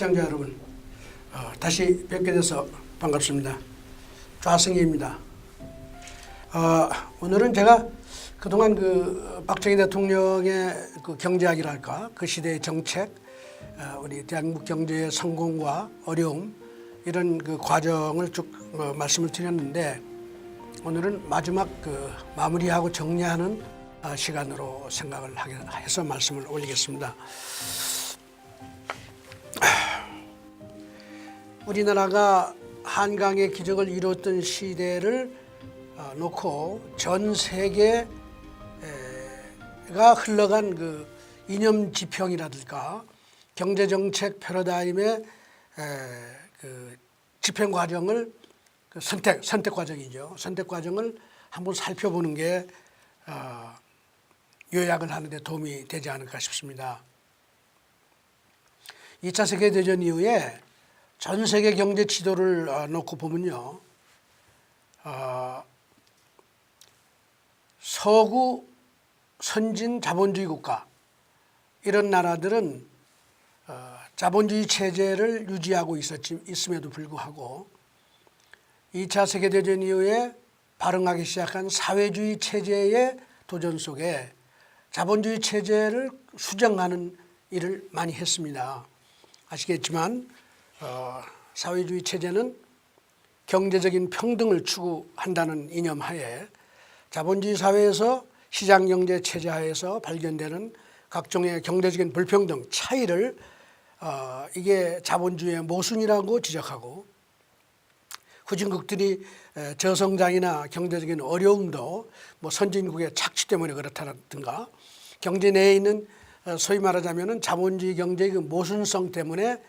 시청자 여러분, 다시 뵙게 돼서 반갑습니다. 좌승희입니다. 오늘은 제가 그동안 박정희 대통령의 경제학이랄까, 그 시대의 정책, 우리 대한민국 경제의 성공과 어려움, 이런 과정을 쭉 말씀을 드렸는데, 오늘은 마지막 마무리하고 정리하는 시간으로 생각을 해서 말씀을 올리겠습니다. 우리나라가 한강의 기적을 이뤘던 시대를 놓고 전 세계가 흘러간 이념 지평이라든가 경제정책 패러다임의 집행 과정을 선택 과정이죠. 선택 과정을 한번 살펴보는 게 요약을 하는 데 도움이 되지 않을까 싶습니다. 2차 세계대전 이후에 전 세계 경제 지도를 놓고 보면요, 서구 선진 자본주의 국가, 이런 나라들은 자본주의 체제를 유지하고 있음에도 불구하고 2차 세계대전 이후에 발흥하기 시작한 사회주의 체제의 도전 속에 자본주의 체제를 수정하는 일을 많이 했습니다. 아시겠지만 사회주의 체제는 경제적인 평등을 추구한다는 이념 하에 자본주의 사회에서 시장경제 체제 하에서 발견되는 각종의 경제적인 불평등, 차이를 이게 자본주의의 모순이라고 지적하고, 후진국들이 저성장이나 경제적인 어려움도 선진국의 착취 때문에 그렇다든가, 경제 내에 있는 소위 말하자면 자본주의 경제의 모순성 때문에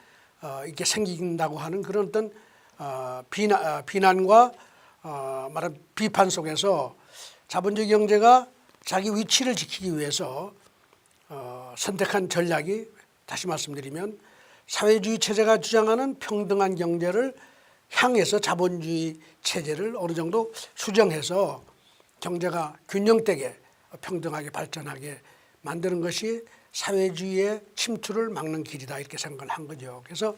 이렇게 생긴다고 하는 그런 어떤 비난과 말하는 비판 속에서 자본주의 경제가 자기 위치를 지키기 위해서 선택한 전략이, 다시 말씀드리면 사회주의 체제가 주장하는 평등한 경제를 향해서 자본주의 체제를 어느 정도 수정해서 경제가 균형되게 평등하게 발전하게 만드는 것이 사회주의의 침투를 막는 길이다, 이렇게 생각을 한 거죠. 그래서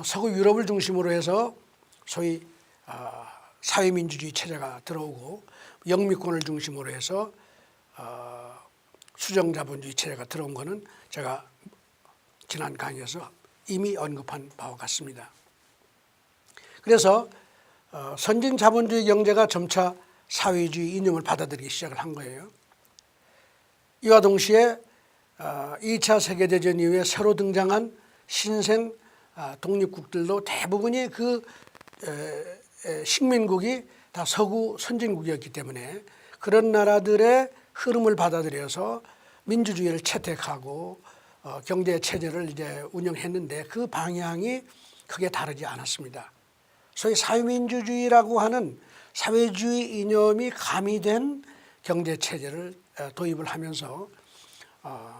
서구 유럽을 중심으로 해서 소위 사회민주주의 체제가 들어오고, 영미권을 중심으로 해서 수정자본주의 체제가 들어온 것은 제가 지난 강의에서 이미 언급한 바와 같습니다. 그래서 선진 자본주의 경제가 점차 사회주의 이념을 받아들이기 시작을 한 거예요. 이와 동시에 2차 세계대전 이후에 새로 등장한 신생 독립국들도 대부분이 식민국이 다 서구 선진국이었기 때문에 그런 나라들의 흐름을 받아들여서 민주주의를 채택하고 경제 체제를 이제 운영했는데, 그 방향이 크게 다르지 않았습니다. 소위 사회민주주의라고 하는 사회주의 이념이 가미된 경제 체제를 도입을 하면서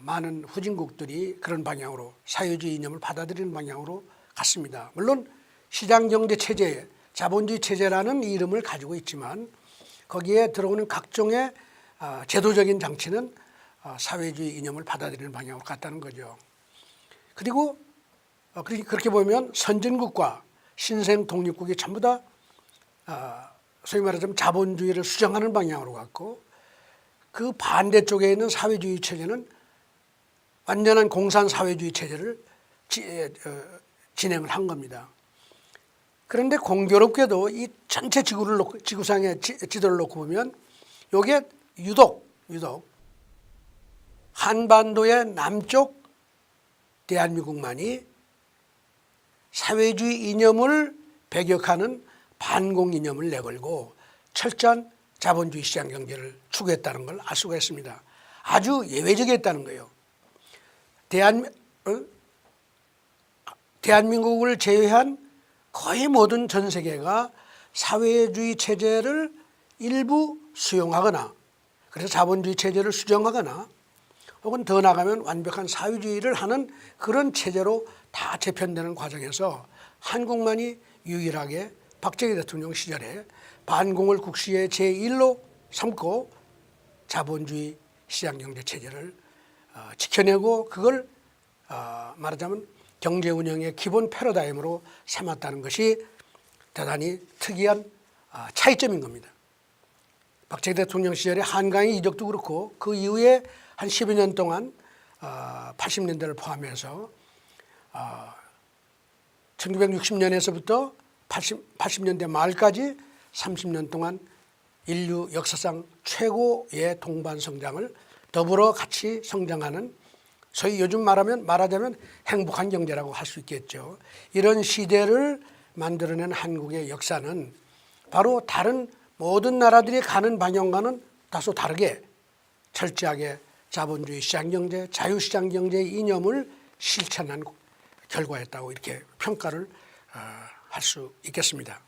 많은 후진국들이 그런 방향으로 사회주의 이념을 받아들이는 방향으로 갔습니다. 물론 시장경제 체제, 자본주의 체제라는 이름을 가지고 있지만 거기에 들어오는 각종의 제도적인 장치는 사회주의 이념을 받아들이는 방향으로 갔다는 거죠. 그리고 그렇게 보면 선진국과 신생 독립국이 전부 다 소위 말하자면 자본주의를 수정하는 방향으로 갔고, 그 반대쪽에 있는 사회주의 체제는 완전한 공산 사회주의 체제를 진행을 한 겁니다. 그런데 공교롭게도 이 전체 지구상의 지도를 놓고 보면 이게 유독 한반도의 남쪽 대한민국만이 사회주의 이념을 배격하는 반공 이념을 내걸고 철저한 자본주의 시장 경제를 추구했다는 걸 알 수가 있습니다. 아주 예외적이었다는 거예요. 대한민국을 제외한 거의 모든 전 세계가 사회주의 체제를 일부 수용하거나, 그래서 자본주의 체제를 수정하거나, 혹은 더 나가면 완벽한 사회주의를 하는 그런 체제로 다 재편되는 과정에서 한국만이 유일하게 박정희 대통령 시절에 반공을 국시의 제1로 삼고 자본주의 시장경제 체제를 지켜내고, 그걸 말하자면 경제 운영의 기본 패러다임으로 삼았다는 것이 대단히 특이한 차이점인 겁니다. 박정희 대통령 시절에 한강의 이적도 그렇고 그 이후에 한 10여 년 동안 80년대를 포함해서 1960년에서부터 80년대 말까지 30년 동안 인류 역사상 최고의 동반 성장을 더불어 같이 성장하는 소위 요즘 말하자면 행복한 경제라고 할 수 있겠죠. 이런 시대를 만들어낸 한국의 역사는 바로 다른 모든 나라들이 가는 방향과는 다소 다르게 철저하게 자본주의 시장경제, 자유시장경제의 이념을 실천한 결과였다고 이렇게 평가를 할 수 있겠습니다.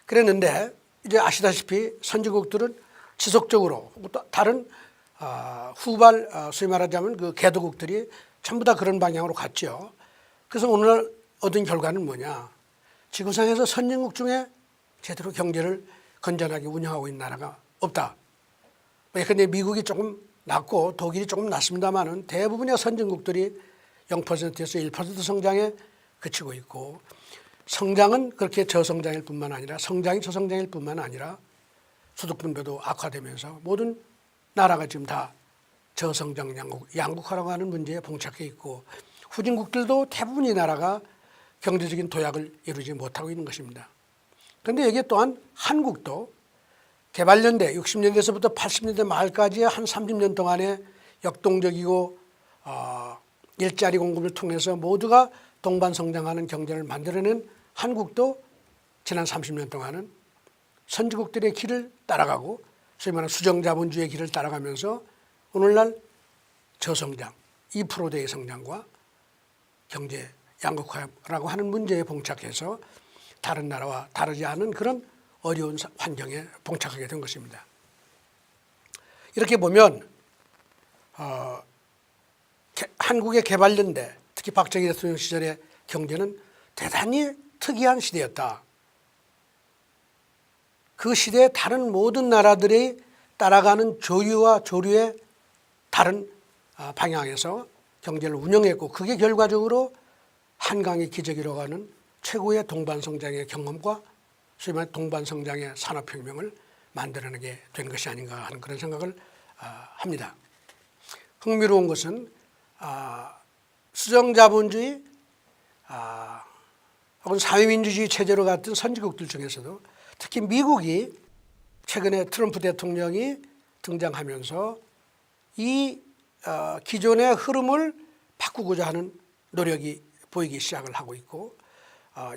그랬는데 이제 아시다시피 선진국들은 지속적으로 또 다른 후발 소위 말하자면 그 개도국들이 전부 다 그런 방향으로 갔죠. 그래서 오늘 얻은 결과는 뭐냐? 지구상에서 선진국 중에 제대로 경제를 건전하게 운영하고 있는 나라가 없다. 그런데 미국이 조금 낮고 독일이 조금 낮습니다만은 대부분의 선진국들이 0%에서 1% 성장에 그치고 있고 성장은 그렇게 저성장일 뿐만 아니라 성장이 저성장일 뿐만 아니라 소득 분배도 악화되면서 모든 나라가 지금 다 저성장 양극화라고 하는 문제에 봉착해 있고 후진국들도 대부분 이 나라가 경제적인 도약을 이루지 못하고 있는 것입니다. 그런데 여기에 또한 한국도 개발연대 60년대에서부터 80년대 말까지의 한 30년 동안의 역동적이고 일자리 공급을 통해서 모두가 동반 성장하는 경제를 만들어낸 한국도 지난 30년 동안은 선진국들의 길을 따라가고 소위 말하는 수정자본주의의 길을 따라가면서 오늘날 저성장, 2%대의 성장과 경제 양극화라고 하는 문제에 봉착해서 다른 나라와 다르지 않은 그런 어려운 환경에 봉착하게 된 것입니다. 이렇게 보면 한국의 개발연대, 특히 박정희 대통령 시절의 경제는 대단히 특이한 시대였다. 그 시대에 다른 모든 나라들이 따라가는 조류와 조류의 다른 방향에서 경제를 운영했고 그게 결과적으로 한강의 기적이라고 하는 최고의 동반성장의 경험과 소위 말해 동반성장의 산업혁명을 만들어내게 된 것이 아닌가 하는 그런 생각을 합니다. 흥미로운 것은 수정자본주의 혹은 사회민주주의 체제로 같은 선진국들 중에서도 특히 미국이 최근에 트럼프 대통령이 등장하면서 이 기존의 흐름을 바꾸고자 하는 노력이 보이기 시작을 하고 있고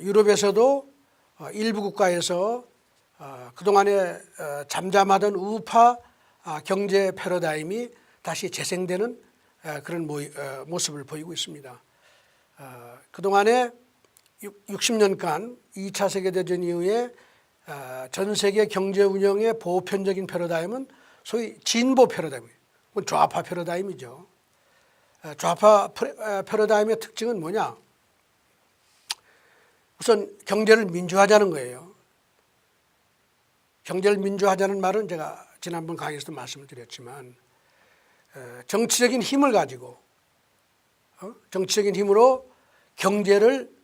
유럽에서도 일부 국가에서 그동안에 잠잠하던 우파 경제 패러다임이 다시 재생되는 그런 모습을 보이고 있습니다. 그동안에 60년간 2차 세계대전 이후에 전 세계 경제 운영의 보편적인 패러다임은 소위 진보 패러다임이에요. 좌파 패러다임이죠. 좌파 패러다임의 특징은 뭐냐? 우선 경제를 민주화하자는 거예요. 경제를 민주화하자는 말은 제가 지난번 강의에서도 말씀을 드렸지만 정치적인 힘을 가지고 정치적인 힘으로 경제를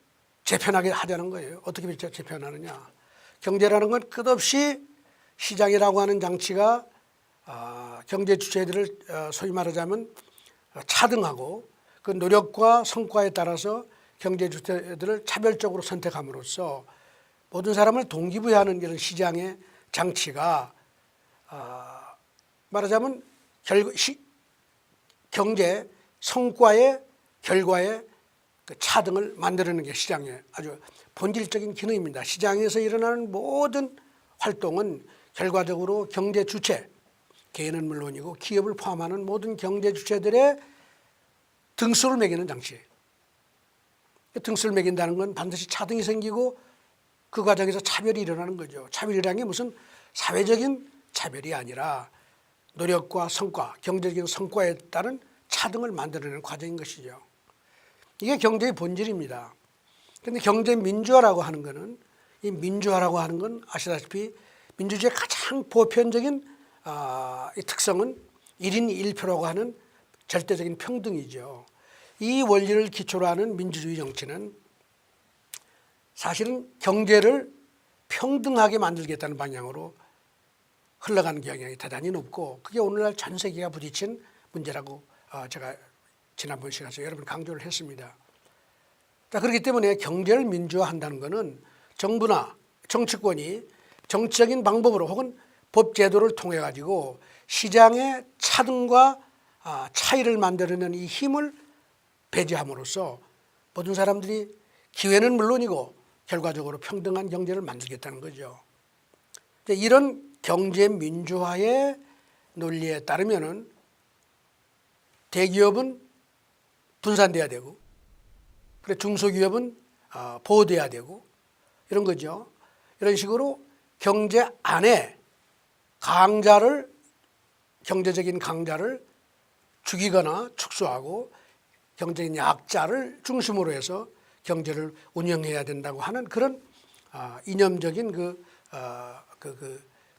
재편하게 하자는 거예요. 어떻게 재편하느냐. 경제라는 건 끝없이 시장이라고 하는 장치가 경제 주체들을 소위 말하자면 차등하고 그 노력과 성과에 따라서 경제 주체들을 차별적으로 선택함으로써 모든 사람을 동기부여하는 이런 시장의 장치가 말하자면 경제 성과의 결과의 그 차등을 만들어내는 게 시장의 아주 본질적인 기능입니다. 시장에서 일어나는 모든 활동은 결과적으로 경제 주체, 개인은 물론이고 기업을 포함하는 모든 경제 주체들의 등수를 매기는 장치예요. 등수를 매긴다는 건 반드시 차등이 생기고 그 과정에서 차별이 일어나는 거죠. 차별이라는 게 무슨 사회적인 차별이 아니라 노력과 성과, 경제적인 성과에 따른 차등을 만들어내는 과정인 것이죠. 이게 경제의 본질입니다. 그런데 경제 민주화라고 하는 것은 이 민주화라고 하는 건 아시다시피 민주주의의 가장 보편적인 이 특성은 1인 1표라고 하는 절대적인 평등이죠. 이 원리를 기초로 하는 민주주의 정치는 사실은 경제를 평등하게 만들겠다는 방향으로 흘러가는 경향이 대단히 높고, 그게 오늘날 전 세계가 부딪힌 문제라고 제가 지난번 시간에서 여러 번 강조를 했습니다. 그렇기 때문에 경제를 민주화한다는 것은 정부나 정치권이 정치적인 방법으로 혹은 법 제도를 통해 가지고 시장의 차등과 차이를 만들어내는 이 힘을 배제함으로써 모든 사람들이 기회는 물론이고 결과적으로 평등한 경제를 만들겠다는 거죠. 이런 경제 민주화의 논리에 따르면은 대기업은 분산돼야 되고, 그래 중소기업은 보호돼야 되고, 이런 거죠. 이런 식으로 경제 안에 경제적인 강자를 죽이거나 축소하고 경제적인 약자를 중심으로 해서 경제를 운영해야 된다고 하는 그런 이념적인 그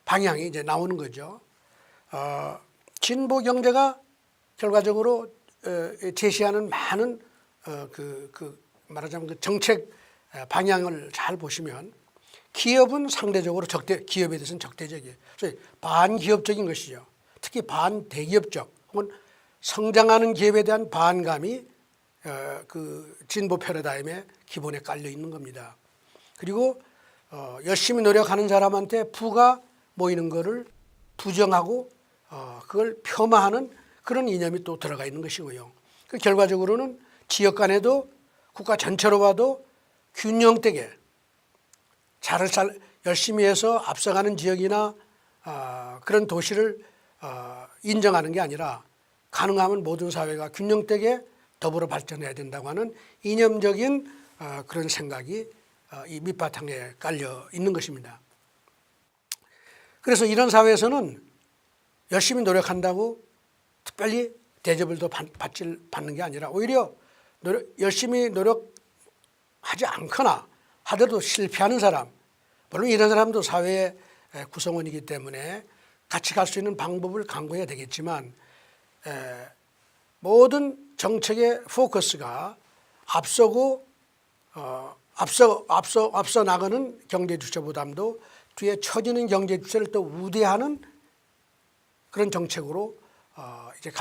방향이 이제 나오는 거죠. 진보 경제가 결과적으로 제시하는 많은 말하자면 그 정책 방향을 잘 보시면 기업은 상대적으로 기업에 대해서는 적대적이에요. 그래서 반기업적인 것이죠. 특히 반대기업적 혹은 성장하는 기업에 대한 반감이 그 진보 패러다임의 기본에 깔려 있는 겁니다. 그리고 열심히 노력하는 사람한테 부가 모이는 것을 부정하고 그걸 폄하하는 그런 이념이 또 들어가 있는 것이고요. 그 결과적으로는 지역 간에도 국가 전체로 봐도 균형되게 열심히 해서 앞서가는 지역이나 그런 도시를 인정하는 게 아니라 가능하면 모든 사회가 균형되게 더불어 발전해야 된다고 하는 이념적인 그런 생각이 이 밑바탕에 깔려 있는 것입니다. 그래서 이런 사회에서는 열심히 노력한다고 특별히 대접을 더 받는 게 아니라 오히려 열심히 노력하지 않거나 하더라도 실패하는 사람, 물론 이런 사람도 사회의 구성원이기 때문에 같이 갈 수 있는 방법을 강구해야 되겠지만, 모든 정책의 포커스가 앞서 나가는 경제 주체보다도 뒤에 처지는 경제 주체를 또 우대하는 그런 정책으로 이제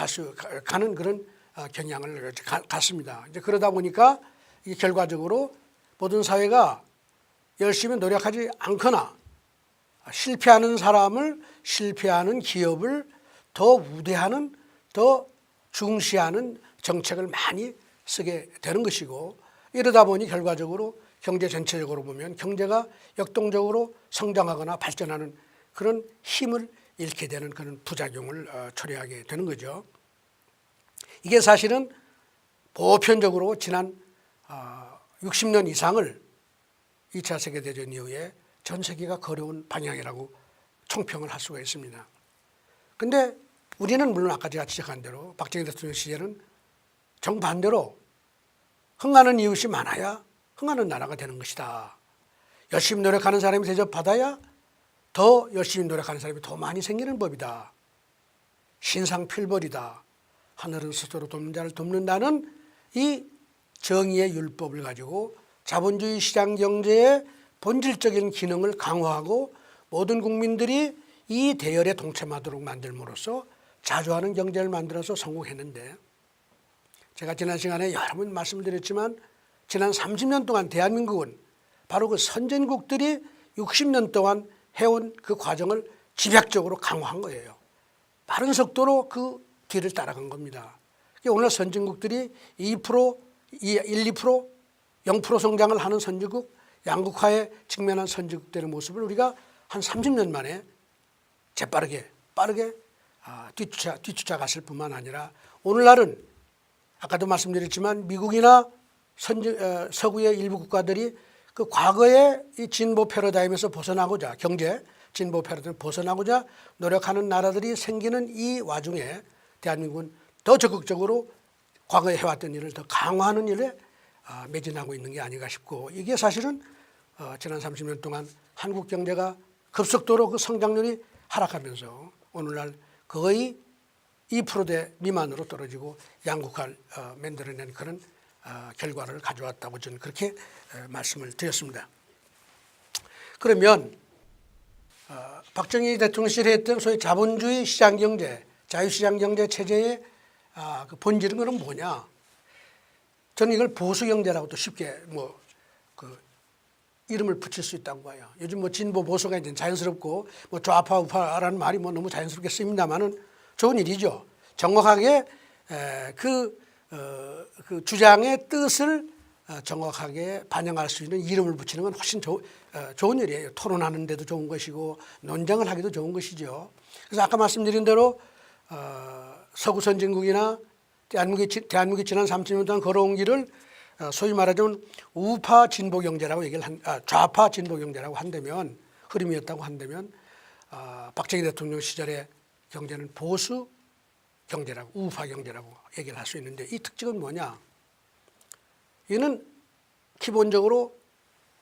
가는 그런 경향을 갖습니다. 이제 그러다 보니까 이게 결과적으로 모든 사회가 열심히 노력하지 않거나 실패하는 사람을, 실패하는 기업을 더 우대하는, 더 중시하는 정책을 많이 쓰게 되는 것이고, 이러다 보니 결과적으로 경제 전체적으로 보면 경제가 역동적으로 성장하거나 발전하는 그런 힘을 잃게 되는 그런 부작용을 초래하게 되는 거죠. 이게 사실은 보편적으로 지난 60년 이상을 2차 세계대전 이후에 전 세계가 걸어온 방향이라고 총평을 할 수가 있습니다. 그런데 우리는 물론 아까 제가 지적한 대로 박정희 대통령 시절은 정반대로 흥하는 이웃이 많아야 흥하는 나라가 되는 것이다. 열심히 노력하는 사람이 대접받아야 더 열심히 노력하는 사람이 더 많이 생기는 법이다. 신상필벌이다. 하늘은 스스로 돕는 자를 돕는다는 이 정의의 율법을 가지고 자본주의 시장 경제의 본질적인 기능을 강화하고 모든 국민들이 이 대열에 동참하도록 만들므로써 자주하는 경제를 만들어서 성공했는데, 제가 지난 시간에 여러 번 말씀드렸지만 지난 30년 동안 대한민국은 바로 그 선진국들이 60년 동안 해온 그 과정을 집약적으로 강화한 거예요. 빠른 속도로 그 뒤를 따라간 겁니다. 오늘 선진국들이 2%, 2% 0% 성장을 하는 선진국, 양극화에 직면한 선진국들의 모습을 우리가 한 30년 만에 재빠르게 뒤쫓아갔을 뿐만 아니라 오늘날은 아까도 말씀드렸지만 미국이나 서구의 일부 국가들이 그 과거의 이 진보 패러다임에서 벗어나고자, 경제 진보 패러다임에서 벗어나고자 노력하는 나라들이 생기는 이 와중에 대한민국은 더 적극적으로 과거에 해왔던 일을 더 강화하는 일에 매진하고 있는 게 아닌가 싶고, 이게 사실은 지난 30년 동안 한국 경제가 급속도로 그 성장률이 하락하면서 오늘날 거의 2%대 미만으로 떨어지고 양극화를 만들어낸 그런 결과를 가져왔다고 저는 그렇게 말씀을 드렸습니다. 그러면 박정희 대통령실이 했던 소위 자본주의 시장경제, 자유시장경제 체제의 그 본질은 그럼 뭐냐? 저는 이걸 보수경제라고도 쉽게 이름을 붙일 수 있다고 봐요. 요즘 진보 보수가 이제 자연스럽고 좌파 우파라는 말이 너무 자연스럽게 쓰입니다만은 좋은 일이죠. 정확하게 그 주장의 뜻을 정확하게 반영할 수 있는 이름을 붙이는 건 훨씬 좋은 일이에요. 토론하는 데도 좋은 것이고 논쟁을 하기도 좋은 것이죠. 그래서 아까 말씀드린 대로 서구 선진국이나 대한민국이 지난 30년 동안 걸어온 길을 소위 말하자면 우파 진보 경제라고 좌파 진보 경제라고 한다면, 흐름이었다고 한다면 박정희 대통령 시절의 경제는 보수 경제라고, 우파 경제라고 얘기를 할 수 있는데, 이 특징은 뭐냐? 이는 기본적으로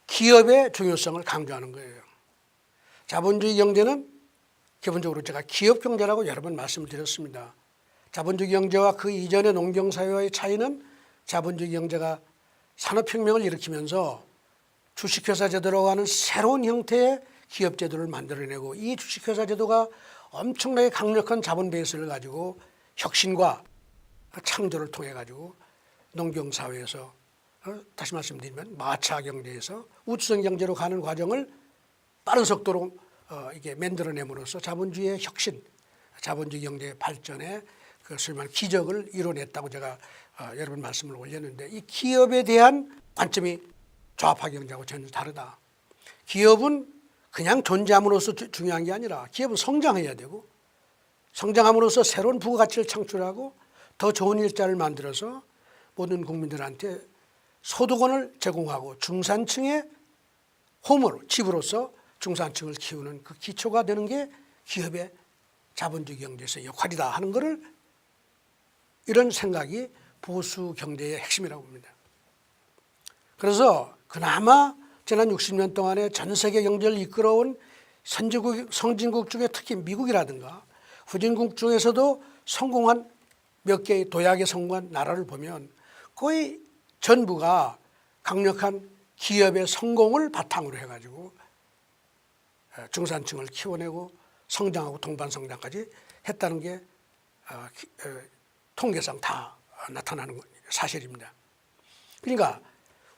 기업의 중요성을 강조하는 거예요. 자본주의 경제는 기본적으로 제가 기업 경제라고 여러 번 말씀드렸습니다. 자본주의 경제와 그 이전의 농경사회와의 차이는 자본주의 경제가 산업혁명을 일으키면서 주식회사 제도라고 하는 새로운 형태의 기업 제도를 만들어내고, 이 주식회사 제도가 엄청나게 강력한 자본 베이스를 가지고 혁신과 창조를 통해 가지고 농경사회에서, 다시 말씀드리면 마차 경제에서 우주성 경제로 가는 과정을 빠른 속도로 이게 만들어냄으로써 자본주의의 혁신, 자본주의 경제의 발전에 그 소위 말하는 기적을 이뤄냈다고 제가 여러 번 말씀을 올렸는데, 이 기업에 대한 관점이 좌파 경제하고 전혀 다르다. 기업은 그냥 존재함으로써 중요한 게 아니라 기업은 성장해야 되고, 성장함으로써 새로운 부가가치를 창출하고 더 좋은 일자리를 만들어서 모든 국민들한테 소득원을 제공하고 중산층의 홈으로, 집으로서 중산층을 키우는 그 기초가 되는 게 기업의 자본주의 경제에서의 역할이다 하는 것을, 이런 생각이 보수 경제의 핵심이라고 봅니다. 그래서 그나마 지난 60년 동안에 전 세계 경제를 이끌어온 선진국 중에 특히 미국이라든가 후진국 중에서도 성공한 몇 개의 도약에 성공한 나라를 보면 거의 전부가 강력한 기업의 성공을 바탕으로 해가지고 중산층을 키워내고 성장하고 동반성장까지 했다는 게 통계상 다 나타나는 사실입니다. 그러니까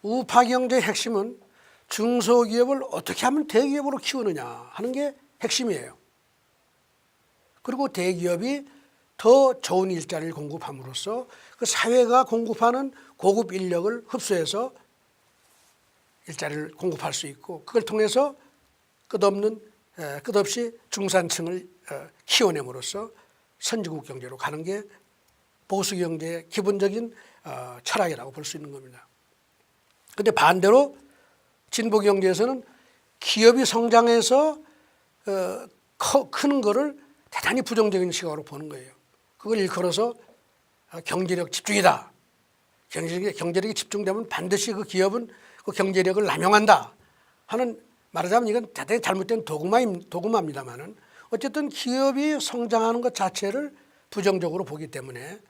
우파 경제의 핵심은 중소기업을 어떻게 하면 대기업으로 키우느냐 하는 게 핵심이에요. 그리고 대기업이 더 좋은 일자리를 공급함으로써 그 사회가 공급하는 고급 인력을 흡수해서 일자리를 공급할 수 있고, 그걸 통해서 끝없이 중산층을 키워냄으로써 선진국 경제로 가는 게 보수 경제의 기본적인 철학이라고 볼 수 있는 겁니다. 그런데 반대로 진보 경제에서는 기업이 성장해서 크는 거를 대단히 부정적인 시각으로 보는 거예요. 그걸 일컬어서 경제력 집중이다. 경제력이 집중되면 반드시 그 기업은 그 경제력을 남용한다 하는, 말하자면 이건 대단히 잘못된 도구마입니다만은, 어쨌든 기업이 성장하는 것 자체를 부정적으로 보기 때문에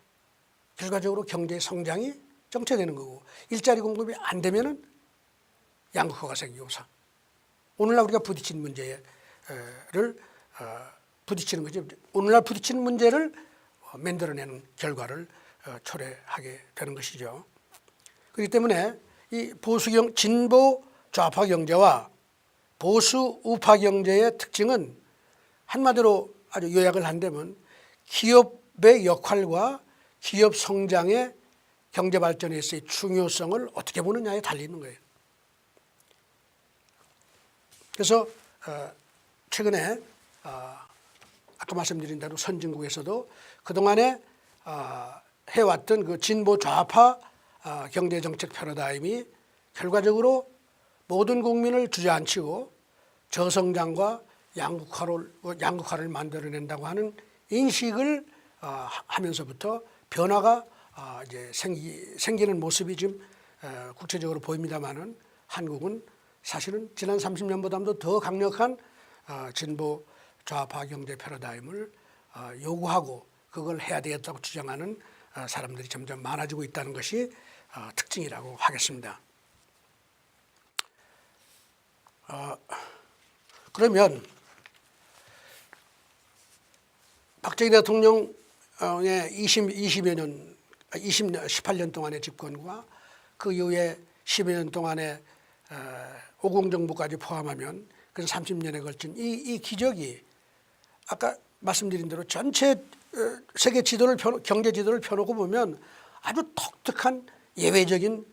결과적으로 경제의 성장이 정체되는 거고, 일자리 공급이 안 되면은 양극화가 생기고, 오늘날 우리가 부딪힌 문제를 부딪히는 거죠. 오늘날 부딪히는 문제를 만들어내는 결과를 초래하게 되는 것이죠. 그렇기 때문에 이 진보 좌파 경제와 보수 우파 경제의 특징은 한마디로 아주 요약을 한다면 기업의 역할과 기업 성장의 경제 발전에 있어의 중요성을 어떻게 보느냐에 달리는 거예요. 그래서 최근에 아까 말씀드린 대로 선진국에서도 그동안에 해왔던 그 진보 좌파 경제정책 패러다임이 결과적으로 모든 국민을 주저앉히고 저성장과 양극화를 만들어낸다고 하는 인식을 하면서부터 변화가 이제 생기는 모습이 지금 국제적으로 보입니다만은, 한국은 사실은 지난 30년보다도 더 강력한 진보 좌파 경제 패러다임을 요구하고 그걸 해야 되겠다고 주장하는 사람들이 점점 많아지고 있다는 것이 특징이라고 하겠습니다. 그러면 박정희 대통령의 18년 동안의 집권과 그 이후에 10여 년 동안의 오공정부까지 포함하면 그 30년에 걸친 이 기적이 아까 말씀드린 대로 전체 세계 지도를 경제 지도를 펴놓고 보면 아주 독특한 예외적인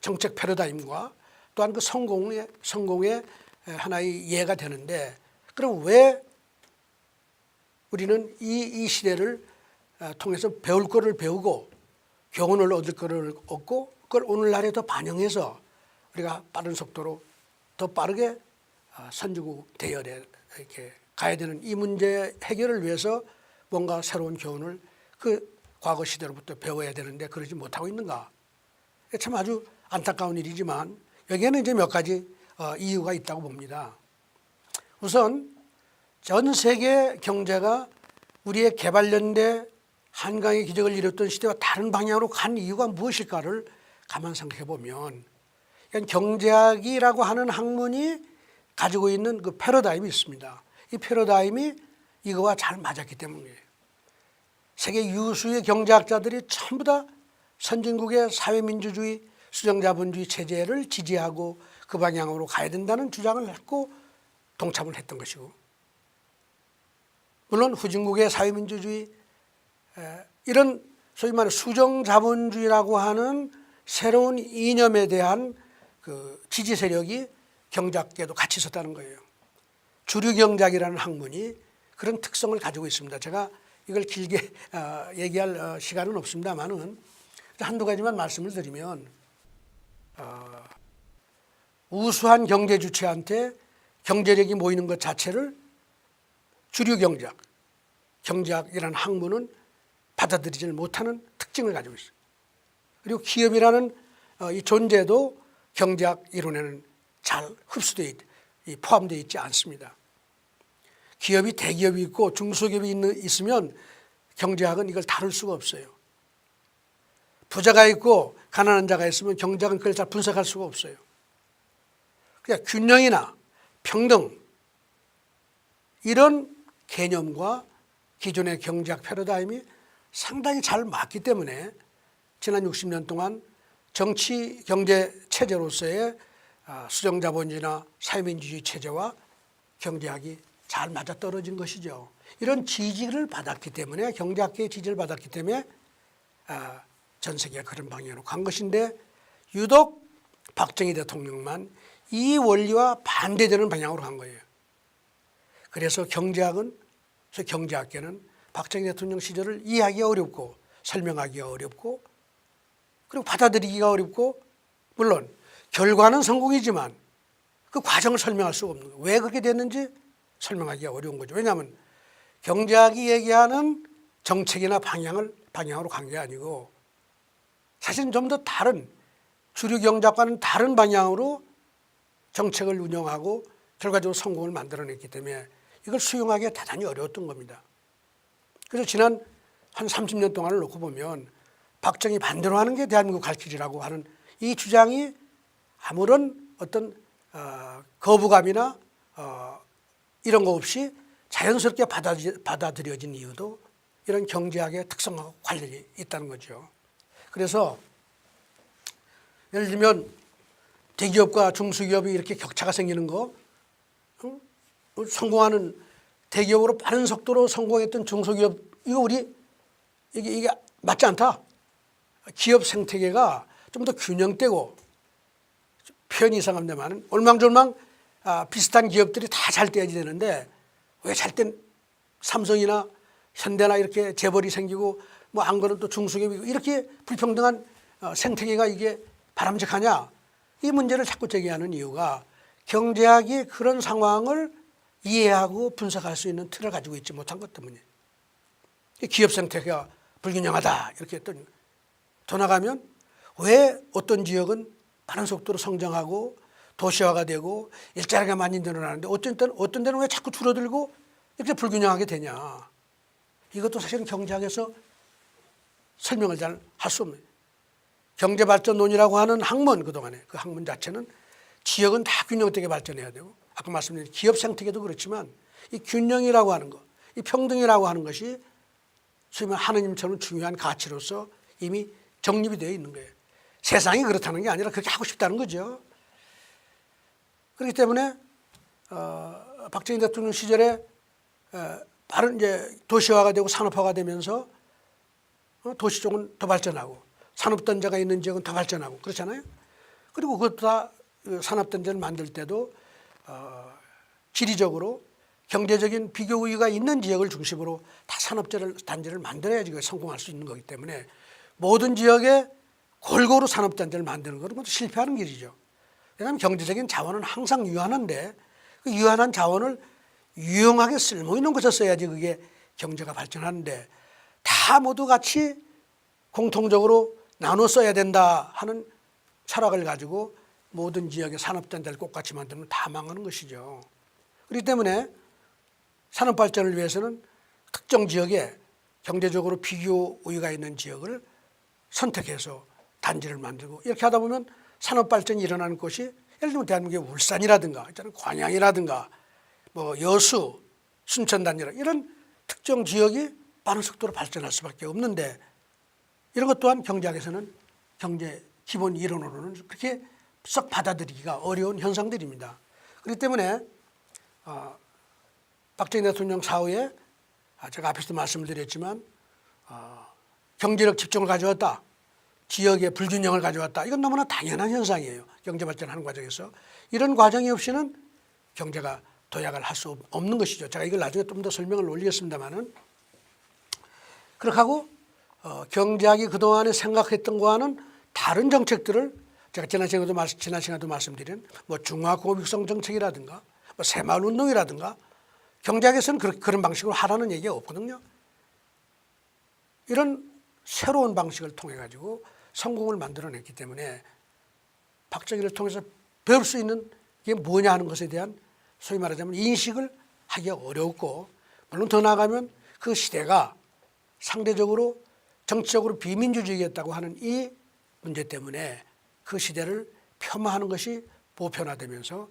정책 패러다임과 또한 그 성공의 하나의 예가 되는데, 그럼 왜 우리는 이 시대를 통해서 배울 거를 배우고 교훈을 얻을 거를 얻고 그걸 오늘날에 더 반영해서 우리가 빠른 속도로 더 빠르게 선진국 대열에 이렇게 가야 되는 이 문제 해결을 위해서 뭔가 새로운 교훈을 그 과거 시대로부터 배워야 되는데 그러지 못하고 있는가? 참 아주 안타까운 일이지만 여기에는 이제 몇 가지 이유가 있다고 봅니다. 우선 전 세계 경제가 우리의 개발연대 한강의 기적을 이뤘던 시대와 다른 방향으로 간 이유가 무엇일까를 가만 생각해 보면 경제학이라고 하는 학문이 가지고 있는 그 패러다임이 있습니다. 이 패러다임이 이거와 잘 맞았기 때문이에요. 세계 유수의 경제학자들이 전부 다 선진국의 사회민주주의, 수정자본주의 체제를 지지하고 그 방향으로 가야 된다는 주장을 했고 동참을 했던 것이고, 물론 후진국의 사회민주주의 이런 소위 말해 수정자본주의라고 하는 새로운 이념에 대한 그 지지 세력이 경제학계도 같이 있었다는 거예요. 주류경제학이라는 학문이 그런 특성을 가지고 있습니다. 제가 이걸 길게 얘기할 시간은 없습니다만은 한두 가지만 말씀을 드리면, 우수한 경제 주체한테 경제력이 모이는 것 자체를 주류경제학, 경제학이라는 학문은 받아들이지 못하는 특징을 가지고 있어요. 그리고 기업이라는 이 존재도 경제학 이론에는 잘 흡수되어 포함되어 있지 않습니다. 기업이 대기업이 있고 중소기업이 있으면 경제학은 이걸 다룰 수가 없어요. 부자가 있고 가난한 자가 있으면 경제학은 그걸 잘 분석할 수가 없어요. 그냥 균형이나 평등 이런 개념과 기존의 경제학 패러다임이 상당히 잘 맞기 때문에 지난 60년 동안 정치 경제 체제로서의 수정자본주의나 사회민주주의 체제와 경제학이 잘 맞아떨어진 것이죠. 이런 지지를 받았기 때문에, 경제학계의 지지를 받았기 때문에 전 세계가 그런 방향으로 간 것인데, 유독 박정희 대통령만 이 원리와 반대되는 방향으로 간 거예요. 그래서 경제학계는 박정희 대통령 시절을 이해하기가 어렵고 설명하기가 어렵고 그리고 받아들이기가 어렵고, 물론 결과는 성공이지만 그 과정을 설명할 수가 없는 거예요. 왜 그렇게 됐는지 설명하기가 어려운 거죠. 왜냐하면 경제학이 얘기하는 정책이나 방향으로 간 게 아니고 사실은 좀 더 다른 주류 경제학과는 다른 방향으로 정책을 운영하고 결과적으로 성공을 만들어냈기 때문에 이걸 수용하기가 대단히 어려웠던 겁니다. 그래서 지난 한 30년 동안을 놓고 보면 박정희 반대로 하는 게 대한민국 갈 길이라고 하는 이 주장이 아무런 어떤 거부감이나 이런 거 없이 자연스럽게 받아들여진 이유도 이런 경제학의 특성하고 관련이 있다는 거죠. 그래서 예를 들면 대기업과 중소기업이 이렇게 격차가 생기는 거, 성공하는 대기업으로 빠른 속도로 성공했던 중소기업, 이게 맞지 않다. 기업 생태계가 좀 더 균형되고, 표현이 이상합니다만 올망졸망 비슷한 기업들이 다 잘 돼야지 되는데 왜 잘 땐 삼성이나 현대나 이렇게 재벌이 생기고 뭐 안 그러면 또 중소기업이고 이렇게 불평등한 생태계가 이게 바람직하냐? 이 문제를 자꾸 제기하는 이유가 경제학이 그런 상황을 이해하고 분석할 수 있는 틀을 가지고 있지 못한 것 때문이에요. 기업 생태계가 불균형하다 이렇게 했더니 더 나가면 왜 어떤 지역은 빠른 속도로 성장하고 도시화가 되고 일자리가 많이 늘어나는데 어떤 때는 왜 자꾸 줄어들고 이렇게 불균형하게 되냐. 이것도 사실은 경제학에서 설명을 잘 할 수 없는 경제발전론이라고 하는 학문, 그동안에 그 학문 자체는 지역은 다 균형되게 발전해야 되고, 아까 말씀드린 기업 생태계도 그렇지만 이 균형이라고 하는 것, 이 평등이라고 하는 것이 소위 말하는 하느님처럼 중요한 가치로서 이미 정립이 되어 있는 거예요. 세상이 그렇다는 게 아니라 그렇게 하고 싶다는 거죠. 그렇기 때문에 박정희 대통령 시절에 바로 이제 도시화가 되고 산업화가 되면서 도시 쪽은 더 발전하고 산업단지가 있는 지역은 더 발전하고 그렇잖아요. 그리고 그것도 다 산업단지를 만들 때도 지리적으로 경제적인 비교 우위가 있는 지역을 중심으로 다 산업단지를 만들어야지 성공할 수 있는 거기 때문에 모든 지역에 골고루 산업단지를 만드는 것은 실패하는 길이죠. 왜냐하면 경제적인 자원은 항상 유한한데 그 유한한 자원을 유용하게 쓸모있는 곳에 써야지 그게 경제가 발전하는데, 다 모두 같이 공통적으로 나눠 써야 된다 하는 철학을 가지고 모든 지역의 산업단지를 똑같이 만들면 다 망하는 것이죠. 그렇기 때문에 산업발전을 위해서는 특정 지역에 경제적으로 비교 우위가 있는 지역을 선택해서 단지를 만들고, 이렇게 하다 보면 산업발전이 일어나는 곳이 예를 들면 대한민국의 울산이라든가 광양이라든가 뭐 여수, 순천단지라 이런 특정 지역이 빠른 속도로 발전할 수밖에 없는데, 이런 것 또한 경제학에서는 경제 기본 이론으로는 그렇게 썩 받아들이기가 어려운 현상들입니다. 그렇기 때문에 박정희 대통령 사후에 제가 앞에서도 말씀을 드렸지만 경제력 집중을 가져왔다, 지역의 불균형을 가져왔다, 이건 너무나 당연한 현상이에요. 경제 발전하는 과정에서 이런 과정이 없이는 경제가 도약을 할 수 없는 것이죠. 제가 이걸 나중에 좀 더 설명을 올리겠습니다만은, 그렇게 하고 경제학이 그동안에 생각했던 거와는 다른 정책들을 제가 지난 시간에도 말씀드린 뭐 중화고육성 정책이라든가 뭐 새마을운동이라든가, 경제학에서는 그런 방식으로 하라는 얘기가 없거든요. 이런 새로운 방식을 통해 가지고 성공을 만들어냈기 때문에 박정희를 통해서 배울 수 있는 게 뭐냐 하는 것에 대한 소위 말하자면 인식을 하기가 어려웠고, 물론 더 나아가면 그 시대가 상대적으로 정치적으로 비민주주의였다고 하는 이 문제 때문에 그 시대를 폄하하는 것이 보편화되면서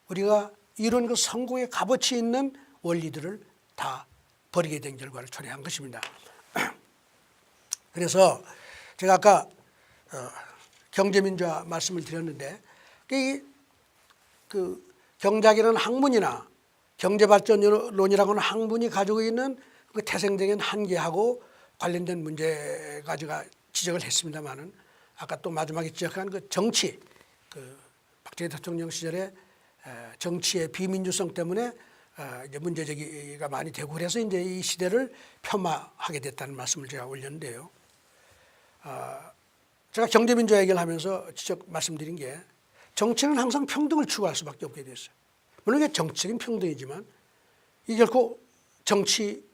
우리가 이런 그 성공의 값어치 있는 원리들을 다 버리게 된 결과를 초래한 것입니다. 그래서 제가 아까 경제민주화 말씀을 드렸는데, 그 경제학이라는 학문이나 경제발전론이라고 하는 학문이 가지고 있는 그 태생적인 한계하고 관련된 문제가 제가 지적을 했습니다마는, 아까 또 마지막에 지적한 그 정치, 그 박정희 대통령 시절에 정치의 비민주성 때문에 이제 문제제기가 많이 되고, 그래서 이제 이 시대를 폄하하게 됐다는 말씀을 제가 올렸는데요. 제가 경제민주화 얘기를 하면서 지적 말씀드린 게, 정치는 항상 평등을 추구할 수밖에 없게 됐어요. 물론 이게 정치적인 평등이지만 이게 결코 정치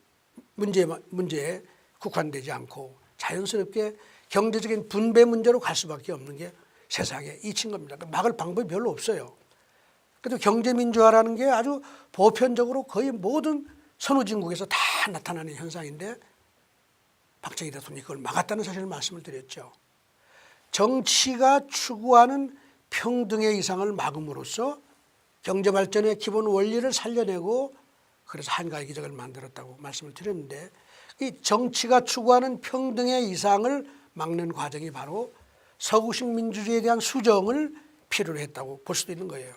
문제에 국한되지 않고 자연스럽게 경제적인 분배 문제로 갈 수밖에 없는 게 세상에 이친 겁니다. 막을 방법이 별로 없어요. 그래도 경제민주화라는 게 아주 보편적으로 거의 모든 선후진국에서 다 나타나는 현상인데, 박정희 대통령이 그걸 막았다는 사실을 말씀을 드렸죠. 정치가 추구하는 평등의 이상을 막음으로써 경제발전의 기본 원리를 살려내고, 그래서 한가위 기적을 만들었다고 말씀을 드렸는데, 이 정치가 추구하는 평등의 이상을 막는 과정이 바로 서구식 민주주의에 대한 수정을 필요로 했다고 볼 수도 있는 거예요.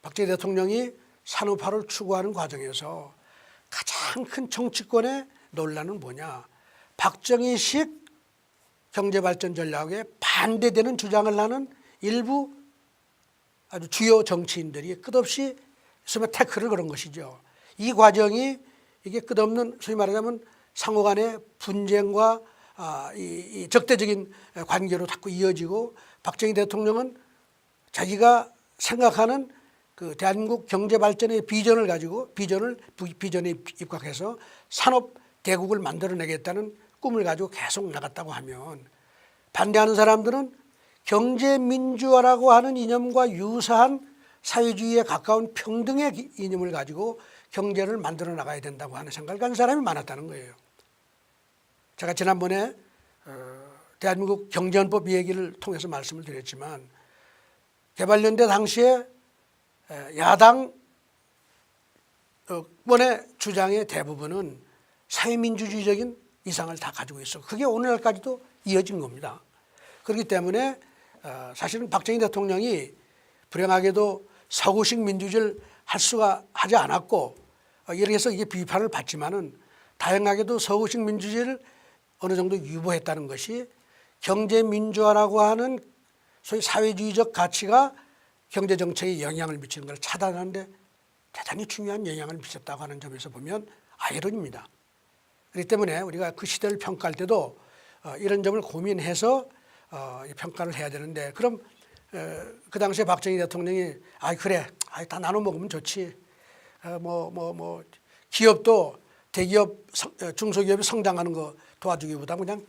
박정희 대통령이 산업화를 추구하는 과정에서 가장 큰 정치권의 논란은 뭐냐, 박정희식 경제발전 전략에 반대되는 주장을 하는 일부 아주 주요 정치인들이 끝없이 태클을 걸은 것이죠. 이 과정이 이게 끝없는 소위 말하자면 상호 간의 분쟁과 이 적대적인 관계로 자꾸 이어지고, 박정희 대통령은 자기가 생각하는 그 대한민국 경제 발전의 비전을 가지고 비전에 입각해서 산업 대국을 만들어내겠다는 꿈을 가지고 계속 나갔다고 하면, 반대하는 사람들은 경제민주화라고 하는 이념과 유사한 사회주의에 가까운 평등의 이념을 가지고 경제를 만들어 나가야 된다고 하는 생각을 가진 사람이 많았다는 거예요. 제가 지난번에 대한민국 경제헌법 얘기를 통해서 말씀을 드렸지만 개발연대 당시에 야당 의원의 주장의 대부분은 사회민주주의적인 이상을 다 가지고 있어. 그게 오늘날까지도 이어진 겁니다. 그렇기 때문에 사실은 박정희 대통령이 불행하게도 서구식 민주주의를 하지 않았고 이렇게 해서 이게 비판을 받지만은 다행하게도 서구식 민주주의를 어느 정도 유보했다는 것이 경제민주화라고 하는 소위 사회주의적 가치가 경제정책에 영향을 미치는 걸 차단하는데 대단히 중요한 영향을 미쳤다고 하는 점에서 보면 아이러니입니다. 그렇기 때문에 우리가 그 시대를 평가할 때도 이런 점을 고민해서 평가를 해야 되는데 그럼 그 당시에 박정희 대통령이 그래 다 나눠 먹으면 좋지. 기업도 대기업 중소기업이 성장하는 거 도와주기보다 그냥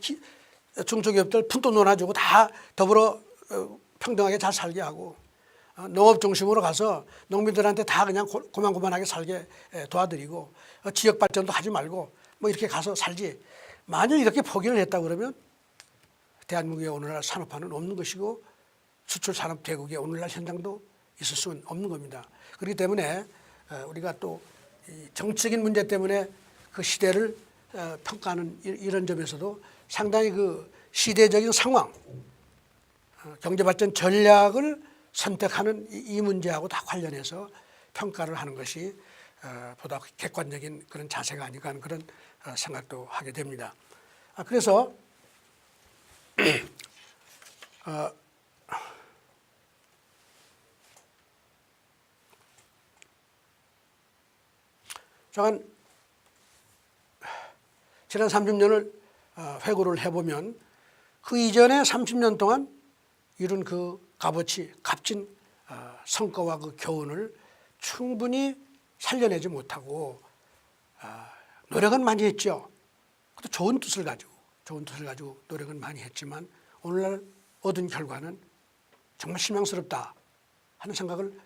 중소기업들 푼돈 놀아주고 다 더불어 평등하게 잘 살게 하고 농업 중심으로 가서 농민들한테 다 그냥 고만고만하게 살게 도와드리고 지역 발전도 하지 말고 뭐 이렇게 가서 살지. 만일 이렇게 포기를 했다고 그러면 대한민국의 오늘날 산업화는 없는 것이고 수출 산업 대국의 오늘날 현장도 있을 수는 없는 겁니다. 그렇기 때문에 우리가 또 정치적인 문제 때문에 그 시대를 평가하는 이런 점에서도 상당히 그 시대적인 상황, 경제발전 전략을 선택하는 이 문제하고 다 관련해서 평가를 하는 것이 보다 객관적인 그런 자세가 아닌가 하는 그런 생각도 하게 됩니다. 그래서 잠깐 지난 30년을 회고를 해보면 그 이전에 30년 동안 이룬 그 값어치, 값진 성과와 그 교훈을 충분히 살려내지 못하고 노력은 많이 했죠. 또 좋은 뜻을 가지고 노력은 많이 했지만 오늘날 얻은 결과는 정말 실망스럽다 하는 생각을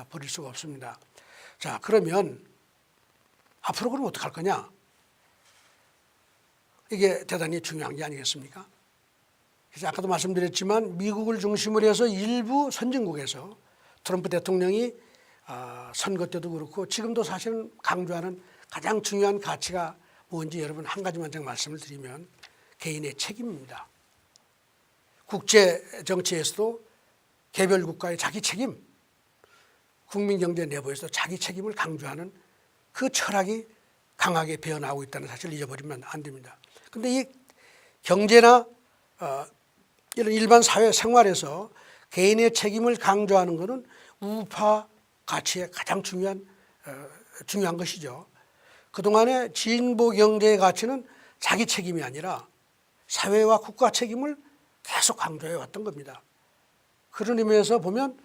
버릴 수가 없습니다. 자, 그러면 앞으로 그럼 어떻게 할 거냐? 이게 대단히 중요한 게 아니겠습니까? 그래서 아까도 말씀드렸지만 미국을 중심으로 해서 일부 선진국에서 트럼프 대통령이 선거 때도 그렇고 지금도 사실은 강조하는 가장 중요한 가치가 뭔지 여러분 한 가지만 제가 말씀을 드리면 개인의 책임입니다. 국제 정치에서도 개별 국가의 자기 책임, 국민 경제 내부에서 자기 책임을 강조하는 그 철학이 강하게 배어나오고 있다는 사실을 잊어버리면 안 됩니다. 그런데 이 경제나 이런 일반 사회 생활에서 개인의 책임을 강조하는 것은 우파 가치의 가장 중요한 것이죠. 그동안의 진보 경제의 가치는 자기 책임이 아니라 사회와 국가 책임을 계속 강조해 왔던 겁니다. 그런 의미에서 보면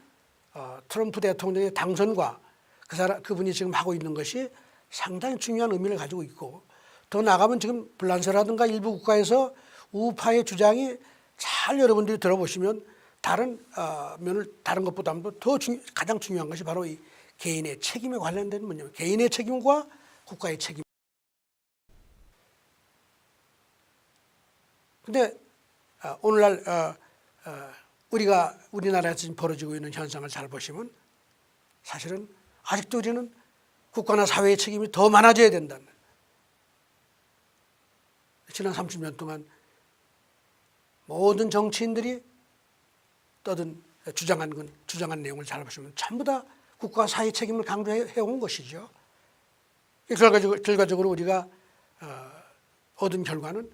트럼프 대통령의 당선과 그분이 지금 하고 있는 것이 상당히 중요한 의미를 가지고 있고 더 나아가면 지금 불란서라든가 일부 국가에서 우파의 주장이 잘 여러분들이 들어보시면 다른 것보다도 가장 중요한 것이 바로 이 개인의 책임에 관련된 문제입니다. 개인의 책임과 국가의 책임. 근데 오늘날 우리나라에서 지금 벌어지고 있는 현상을 잘 보시면 사실은 아직도 우리는 국가나 사회의 책임이 더 많아져야 된다는, 지난 30년 동안 모든 정치인들이 주장한 내용을 잘 보시면 전부 다 국가 사회 책임을 강조해 온 것이죠. 결과적으로 우리가 얻은 결과는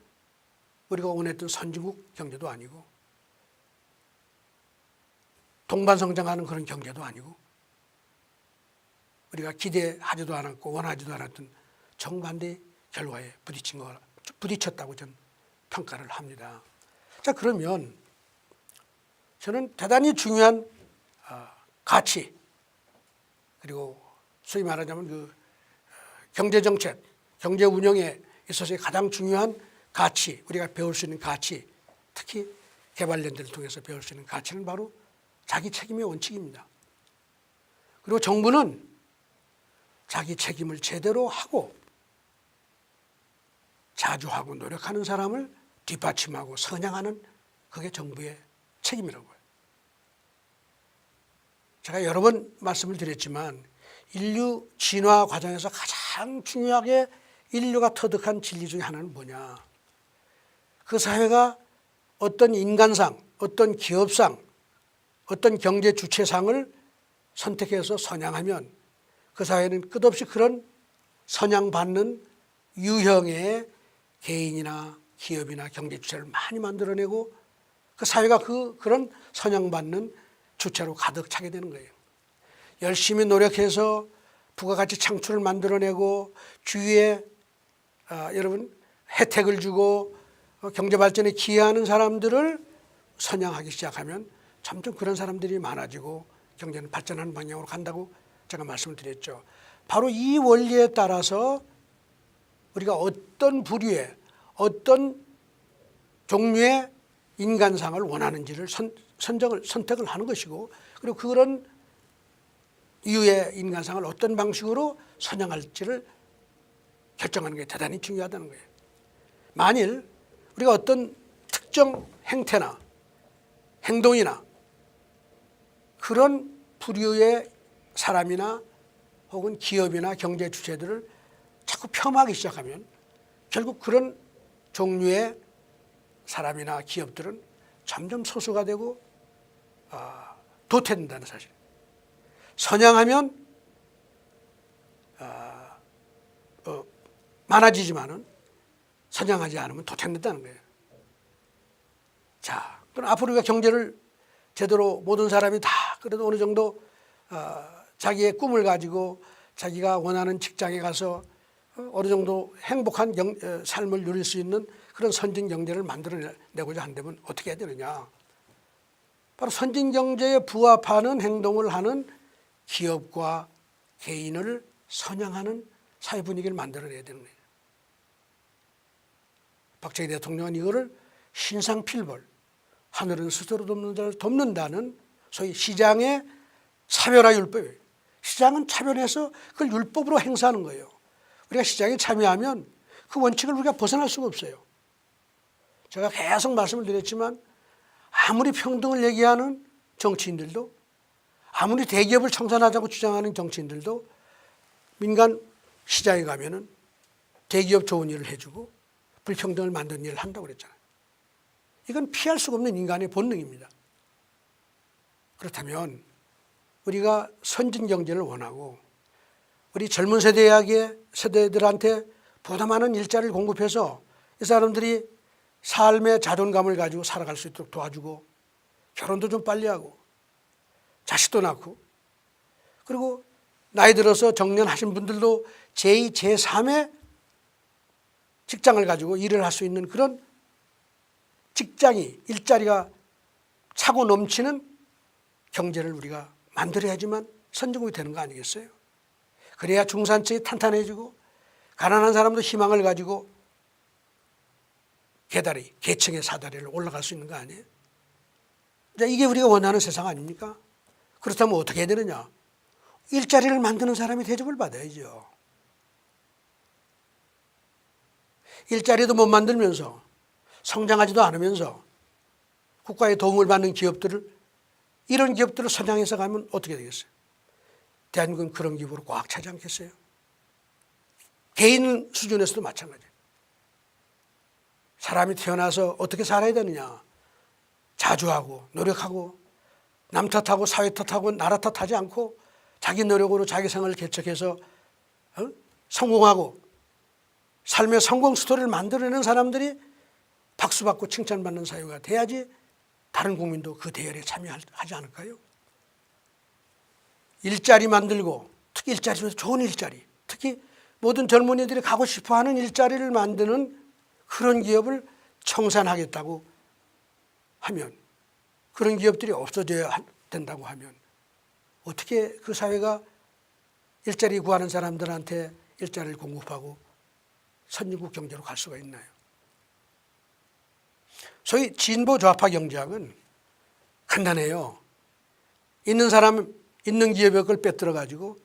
우리가 원했던 선진국 경제도 아니고 동반성장하는 그런 경제도 아니고 우리가 기대하지도 않았고 원하지도 않았던 정반대의 결과에 부딪혔다고 저는 평가를 합니다. 자, 그러면 저는 대단히 중요한 가치, 그리고 소위 말하자면 그 경제정책, 경제 운영에 있어서의 가장 중요한 가치, 우리가 배울 수 있는 가치, 특히 개발연대를 통해서 배울 수 있는 가치는 바로 자기 책임의 원칙입니다. 그리고 정부는 자기 책임을 제대로 하고 자주하고 노력하는 사람을 뒷받침하고 선양하는 그게 정부의 책임이라고 해요. 제가 여러 번 말씀을 드렸지만 인류 진화 과정에서 가장 중요하게 인류가 터득한 진리 중에 하나는 뭐냐. 그 사회가 어떤 인간상, 어떤 기업상, 어떤 경제 주체상을 선택해서 선양하면 그 사회는 끝없이 그런 선양받는 유형의 개인이나 기업이나 경제 주체를 많이 만들어내고 그 사회가 그런 선양받는 주체로 가득 차게 되는 거예요. 열심히 노력해서 부가가치 창출을 만들어내고 주위에 여러분 혜택을 주고 경제 발전에 기여하는 사람들을 선양하기 시작하면 점점 그런 사람들이 많아지고 경제는 발전하는 방향으로 간다고 제가 말씀을 드렸죠. 바로 이 원리에 따라서 우리가 어떤 부류의 어떤 종류의 인간상을 원하는지를 선택을 하는 것이고 그리고 그런 이유의 인간상을 어떤 방식으로 선양할지를 결정하는 게 대단히 중요하다는 거예요. 만일 우리가 어떤 특정 행태나 행동이나 그런 부류의 사람이나 혹은 기업이나 경제 주체들을 자꾸 폄하하기 시작하면 결국 그런 종류의 사람이나 기업들은 점점 소수가 되고 도태된다는 사실. 선양하면 많아지지만은 선양하지 않으면 도태된다는 거예요. 자, 그럼 앞으로 우리가 경제를 제대로 모든 사람이 다 그래도 어느 정도 자기의 꿈을 가지고 자기가 원하는 직장에 가서 어느 정도 행복한 삶을 누릴 수 있는 그런 선진 경제를 만들어내고자 한다면 어떻게 해야 되느냐. 바로 선진 경제에 부합하는 행동을 하는 기업과 개인을 선양하는 사회 분위기를 만들어내야 되는 거예요. 박정희 대통령은 이거를 신상필벌, 하늘은 스스로 돕는 자를 돕는다는 소위 시장의 차별화 율법이에요. 시장은 차별해서 그걸 율법으로 행사하는 거예요. 우리가 시장에 참여하면 그 원칙을 우리가 벗어날 수가 없어요. 제가 계속 말씀을 드렸지만 아무리 평등을 얘기하는 정치인들도 아무리 대기업을 청산하자고 주장하는 정치인들도 민간 시장에 가면은 대기업 좋은 일을 해주고 불평등을 만드는 일을 한다고 그랬잖아요. 이건 피할 수가 없는 인간의 본능입니다. 그렇다면 우리가 선진 경제를 원하고 우리 젊은 세대들한테 보다 많은 일자리를 공급해서 이 사람들이 삶의 자존감을 가지고 살아갈 수 있도록 도와주고 결혼도 좀 빨리 하고 자식도 낳고 그리고 나이 들어서 정년하신 분들도 제2, 제3의 직장을 가지고 일을 할 수 있는 그런 직장이 일자리가 차고 넘치는 경제를 우리가 만들어야지만 선진국이 되는 거 아니겠어요? 그래야 중산층이 탄탄해지고 가난한 사람도 희망을 가지고 계층의 사다리를 올라갈 수 있는 거 아니에요? 이게 우리가 원하는 세상 아닙니까? 그렇다면 어떻게 해야 되느냐? 일자리를 만드는 사람이 대접을 받아야죠. 일자리도 못 만들면서 성장하지도 않으면서 국가의 도움을 받는 기업들을 이런 기업들을 선양해서 가면 어떻게 되겠어요? 대한민국은 그런 기업으로 꽉 차지 않겠어요? 개인 수준에서도 마찬가지예요. 사람이 태어나서 어떻게 살아야 되느냐? 자주하고 노력하고 남 탓하고 사회 탓하고 나라 탓하지 않고 자기 노력으로 자기 생활을 개척해서 성공하고 삶의 성공 스토리를 만들어내는 사람들이 박수받고 칭찬받는 사회가 돼야지 다른 국민도 그 대열에 참여하지 않을까요? 일자리 만들고 특히 일자리 중에서 좋은 일자리 특히 모든 젊은이들이 가고 싶어하는 일자리를 만드는 그런 기업을 청산하겠다고 하면 그런 기업들이 없어져야 된다고 하면 어떻게 그 사회가 일자리 구하는 사람들한테 일자리를 공급하고 선진국 경제로 갈 수가 있나요? 소위 진보 좌파 경제학은 간단해요. 있는 사람 있는 기업의 걸 빼들어 가지고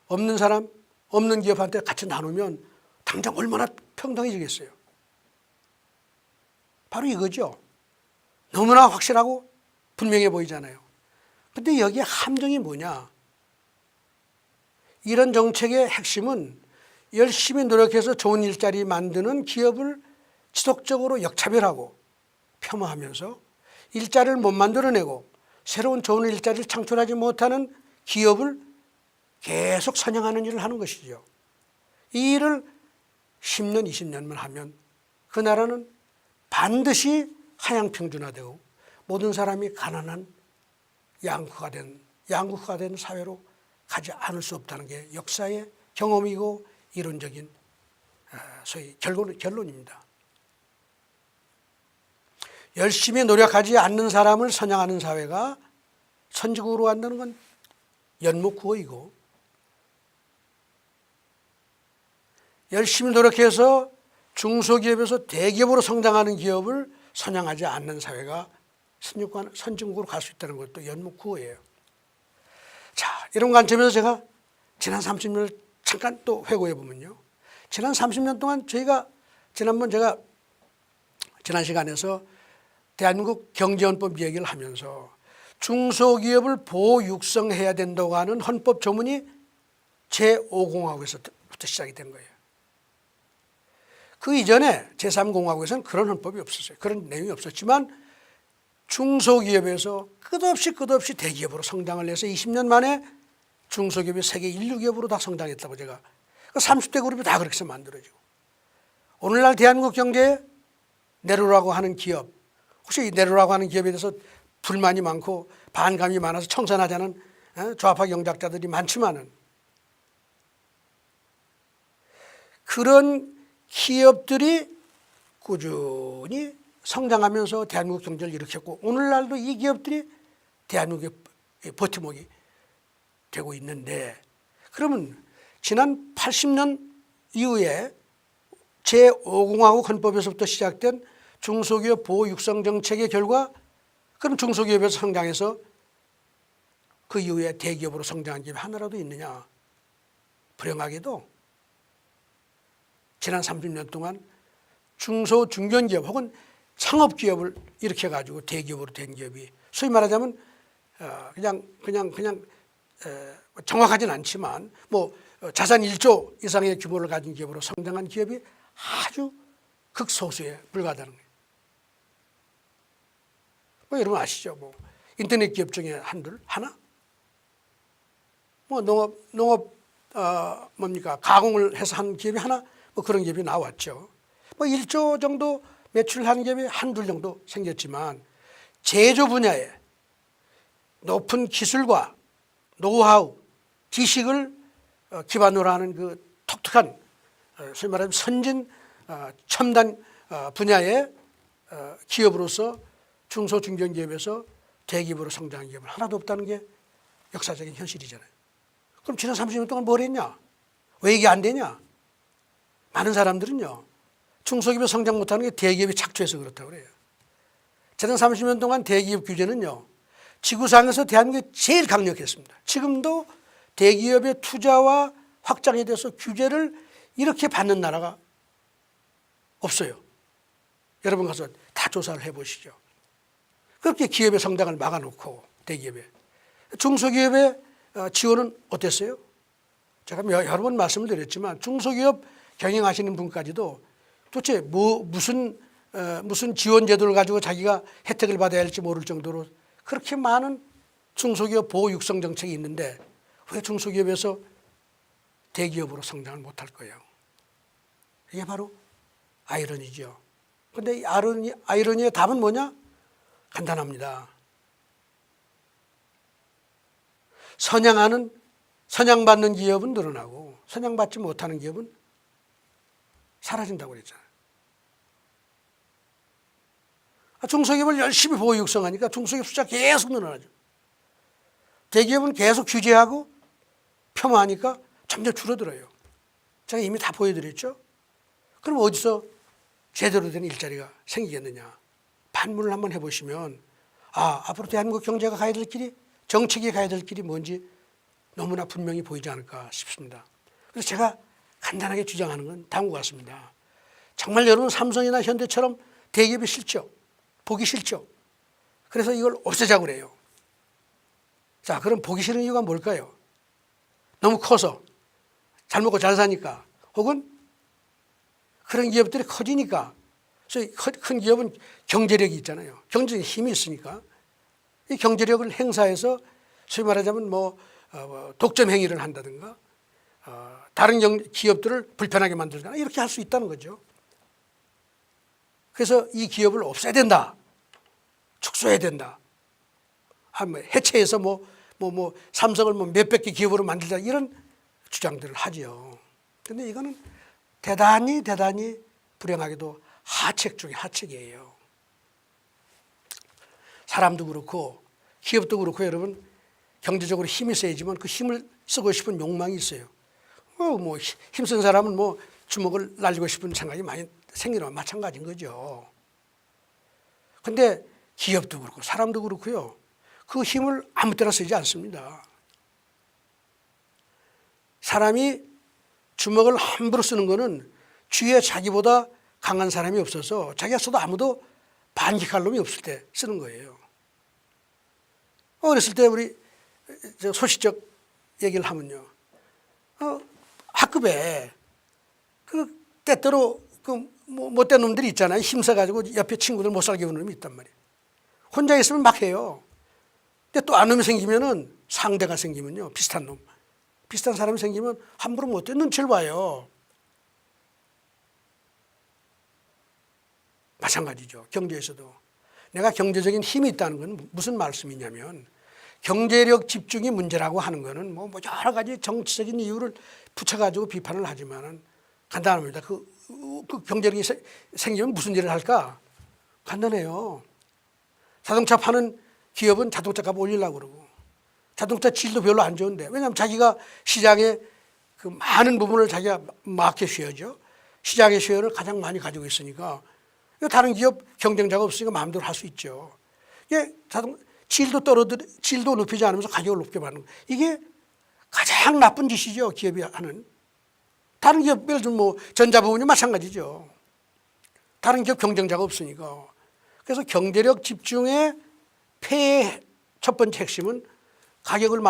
없는 사람 없는 기업한테 같이 나누면 당장 얼마나 평등해지겠어요. 바로 이거죠. 너무나 확실하고 분명해 보이잖아요. 근데 여기에 함정이 뭐냐? 이런 정책의 핵심은 열심히 노력해서 좋은 일자리 만드는 기업을 지속적으로 역차별하고 폄하하면서 일자리를 못 만들어내고 새로운 좋은 일자리를 창출하지 못하는 기업을 계속 선양하는 일을 하는 것이죠. 이 일을 10년, 20년만 하면 그 나라는 반드시 하향평준화되고 모든 사람이 가난한 양극화된 사회로 가지 않을 수 없다는 게 역사의 경험이고 이론적인 소위 결론입니다. 열심히 노력하지 않는 사람을 선양하는 사회가 선진국으로 간다는 건 연목구호이고, 열심히 노력해서 중소기업에서 대기업으로 성장하는 기업을 선양하지 않는 사회가 선진국으로 갈 수 있다는 것도 연목구호예요. 자, 이런 관점에서 제가 지난 30년을 잠깐 또 회고해 보면요. 지난 30년 동안 지난번 제가 지난 시간에서 대한민국 경제헌법 얘기를 하면서 중소기업을 보호 육성해야 된다고 하는 헌법 조문이 제5공화국에서부터 시작이 된 거예요. 그 이전에 제3공화국에서는 그런 헌법이 없었어요. 그런 내용이 없었지만 중소기업에서 끝없이 대기업으로 성장을 해서 20년 만에 중소기업이 세계 1,6기업으로 다 성장했다고 제가 30대 그룹이 다 그렇게 해서 만들어지고, 오늘날 대한민국 경제에 네로라고 하는 기업, 혹시 이 네로라고 하는 기업에 대해서 불만이 많고 반감이 많아서 청산하자는 좌파 경작자들이 많지만은 그런 기업들이 꾸준히 성장하면서 대한민국 경제를 일으켰고, 오늘날도 이 기업들이 대한민국의 버팀목이 되고 있는데, 그러면 지난 80년 이후에 제5공화국 헌법에서부터 시작된 중소기업 보호 육성 정책의 결과, 그럼 중소기업에서 성장해서 그 이후에 대기업으로 성장한 기업이 하나라도 있느냐? 불행하게도 지난 30년 동안 중소 중견기업 혹은 창업기업을 일으켜가지고 대기업으로 된 기업이, 소위 말하자면 그냥 정확하지는 않지만 뭐 자산 1조 이상의 규모를 가진 기업으로 성장한 기업이 아주 극소수에 불과하다는 거예요. 뭐 여러분 아시죠? 뭐 인터넷 기업 중에 하나? 뭐 농업 가공을 해서 한 기업이 하나? 뭐 그런 기업이 나왔죠. 뭐 1조 정도 매출하는 기업이 한둘 정도 생겼지만, 제조 분야에 높은 기술과 노하우, 지식을 기반으로 하는 그 독특한 소위 말하면 선진 첨단 분야의 기업으로서 중소 중견기업에서 대기업으로 성장한 기업은 하나도 없다는 게 역사적인 현실이잖아요. 그럼 지난 30년 동안 뭘 했냐? 왜 이게 안 되냐? 많은 사람들은요, 중소기업이 성장 못하는 게 대기업이 착취해서 그렇다고 그래요. 지난 30년 동안 대기업 규제는요, 지구상에서 대한민국이 제일 강력했습니다. 지금도 대기업의 투자와 확장에 대해서 규제를 이렇게 받는 나라가 없어요. 여러분 가서 다 조사를 해보시죠. 그렇게 기업의 성장을 막아놓고 대기업에, 중소기업의 지원은 어땠어요? 제가 여러 번 말씀을 드렸지만 중소기업 경영하시는 분까지도 도대체 무슨 지원 제도를 가지고 자기가 혜택을 받아야 할지 모를 정도로 그렇게 많은 중소기업 보호 육성 정책이 있는데 왜 중소기업에서 대기업으로 성장을 못할 거예요? 이게 바로 아이러니죠. 그런데 이 아이러니의 답은 뭐냐? 간단합니다. 선양받는 기업은 늘어나고 선양받지 못하는 기업은 사라진다고 그랬잖아요. 중소기업을 열심히 보호 육성하니까 중소기업 숫자 계속 늘어나죠. 대기업은 계속 규제하고 폄하하니까 점점 줄어들어요. 제가 이미 다 보여드렸죠. 그럼 어디서 제대로 된 일자리가 생기겠느냐? 반문을 한번 해보시면 앞으로 대한민국 경제가 가야 될 길이, 정책이 가야 될 길이 뭔지 너무나 분명히 보이지 않을까 싶습니다. 그래서 제가 간단하게 주장하는 건 다음과 같습니다. 정말 여러분 삼성이나 현대처럼 대기업이 싫죠? 보기 싫죠? 그래서 이걸 없애자고 그래요. 자, 그럼 보기 싫은 이유가 뭘까요? 너무 커서 잘 먹고 잘 사니까, 혹은 그런 기업들이 커지니까. 그래서 큰 기업은 경제력이 있잖아요. 경제적인 힘이 있으니까 이 경제력을 행사해서 소위 말하자면 독점 행위를 한다든가 다른 기업들을 불편하게 만들거나 이렇게 할 수 있다는 거죠. 그래서 이 기업을 없애야 된다, 축소해야 된다, 해체해서 삼성을 몇백 개 기업으로 만들자, 이런 주장들을 하지요. 그런데 이거는 대단히 불행하게도 하책 중에 하책이에요. 사람도 그렇고 기업도 그렇고 여러분, 경제적으로 힘이 세지만 그 힘을 쓰고 싶은 욕망이 있어요. 힘쓴 사람은 주먹을 날리고 싶은 생각이 많이 생기는 건 마찬가지인 거죠. 근데 기업도 그렇고 사람도 그렇고요, 그 힘을 아무 때나 쓰지 않습니다. 사람이 주먹을 함부로 쓰는 거는 주위에 자기보다 강한 사람이 없어서 자기가 써도 아무도 반격할 놈이 없을 때 쓰는 거예요. 어렸을 때 우리 소시적 얘기를 하면요, 학급에 때때로 못된 놈들이 있잖아요. 힘써가지고 옆에 친구들 못 살게 하는 놈이 있단 말이에요. 혼자 있으면 막 해요. 근데 또 안 놈이 생기면은, 상대가 생기면요, 비슷한 사람이 생기면 함부로 못돼 눈치를 봐요. 마찬가지죠. 경제에서도 내가 경제적인 힘이 있다는 건 무슨 말씀이냐면, 경제력 집중이 문제라고 하는 거는 여러 가지 정치적인 이유를 붙여가지고 비판을 하지만은 간단합니다. 그 경제력이 생기면 무슨 일을 할까? 간단해요. 자동차 파는 기업은 자동차 값 올리려고 그러고, 자동차 질도 별로 안 좋은데, 왜냐하면 자기가 시장의 그 많은 부분을 자기가 마켓 쉐어죠. 시장의 쉐어를 가장 많이 가지고 있으니까 다른 기업 경쟁자가 없으니까 마음대로 할 수 있죠. 이게 질도 높이지 않으면서 가격을 높게 받는 거. 이게 가장 나쁜 짓이죠, 기업이 하는. 다른 기업, 예를 들면 전자부분이 마찬가지죠. 다른 기업 경쟁자가 없으니까. 그래서 경제력 집중의 폐해의 첫 번째 핵심은 가격을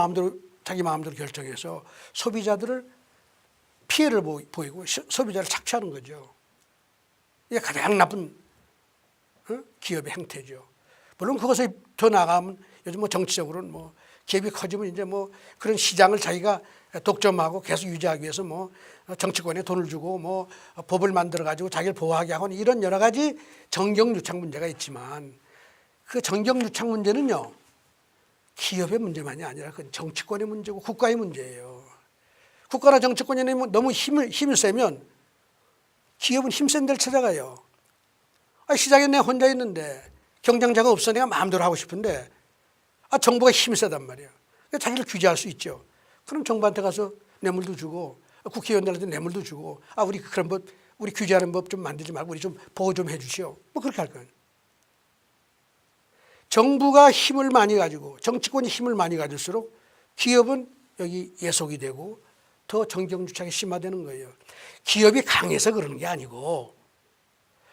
자기 마음대로 결정해서 소비자들을 피해를 보이고 소비자를 착취하는 거죠. 이게 가장 나쁜 기업의 행태죠. 물론 그것을 더 나가면 요즘 정치적으로는 기업이 커지면 이제 그런 시장을 자기가 독점하고 계속 유지하기 위해서 정치권에 돈을 주고 법을 만들어 가지고 자기를 보호하게 하고 이런 여러 가지 정경유착 문제가 있지만, 그 정경유착 문제는요, 기업의 문제만이 아니라 그건 정치권의 문제고 국가의 문제예요. 국가나 정치권이 너무 힘을 세면 기업은 힘센 데를 찾아가요. 시장에 내가 혼자 있는데 경쟁자가 없어 내가 마음대로 하고 싶은데 정부가 힘이 세단 말이에요. 자기를 규제할 수 있죠. 그럼 정부한테 가서 뇌물도 주고, 국회의원들한테 뇌물도 주고, 우리 그런 법, 우리 규제하는 법 좀 만들지 말고 우리 좀 보호 좀 해주시오. 그렇게 할 거예요. 정부가 힘을 많이 가지고, 정치권이 힘을 많이 가질수록 기업은 여기 예속이 되고 더 정경유착이 심화되는 거예요. 기업이 강해서 그러는 게 아니고.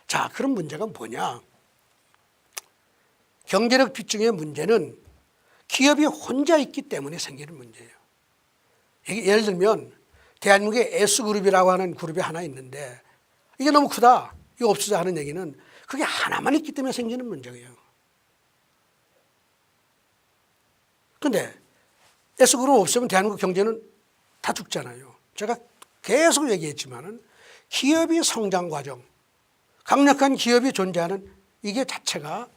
자, 그런 문제가 뭐냐? 경제력 비중의 문제는 기업이 혼자 있기 때문에 생기는 문제예요. 예를 들면 대한민국에 S그룹이라고 하는 그룹이 하나 있는데, 이게 너무 크다, 이거 없애자 하는 얘기는 그게 하나만 있기 때문에 생기는 문제예요. 그런데 S그룹 없으면 대한민국 경제는 다 죽잖아요. 제가 계속 얘기했지만은 기업이 성장 과정, 강력한 기업이 존재하는 이게 자체가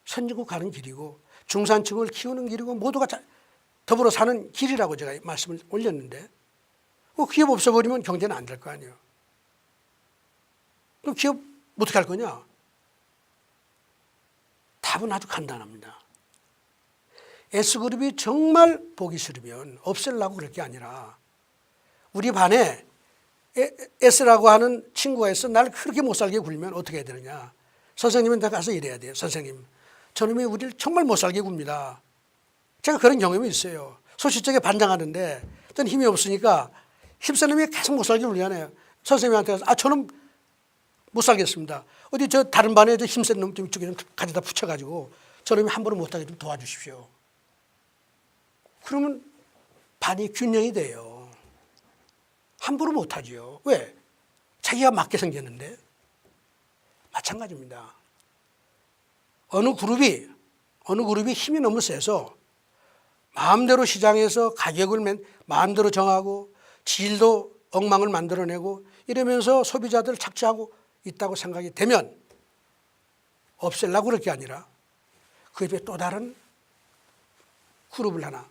선진국 가는 길이고 중산층을 키우는 길이고 모두가 더불어 사는 길이라고 제가 말씀을 올렸는데, 기업 없어버리면 경제는 안 될 거 아니에요. 그럼 기업 어떻게 할 거냐? 답은 아주 간단합니다. S그룹이 정말 보기 싫으면 없애려고 그럴 게 아니라, 우리 반에 S라고 하는 친구가 있어 날 그렇게 못 살게 굴면 어떻게 해야 되느냐? 선생님한테 가서 이래야 돼요. 선생님, 저놈이 우리를 정말 못 살게 굽니다. 제가 그런 경험이 있어요. 소시적에 반장하는데 저는 힘이 없으니까 힘센 놈이 계속 못 살게 울잖아요. 선생님한테 가서 저는 못 살겠습니다. 어디 저 다른 반에 저 힘센 놈 좀 이쪽에 좀 가져다 붙여가지고 저놈이 함부로 못하게 좀 도와주십시오. 그러면 반이 균형이 돼요. 함부로 못하지요. 왜? 자기가 맞게 생겼는데. 마찬가지입니다. 어느 그룹이 힘이 너무 세서 마음대로 시장에서 가격을 마음대로 정하고 질도 엉망을 만들어내고 이러면서 소비자들을 착취하고 있다고 생각이 되면 없애려고 그럴 게 아니라 그 옆에 또 다른 그룹을 하나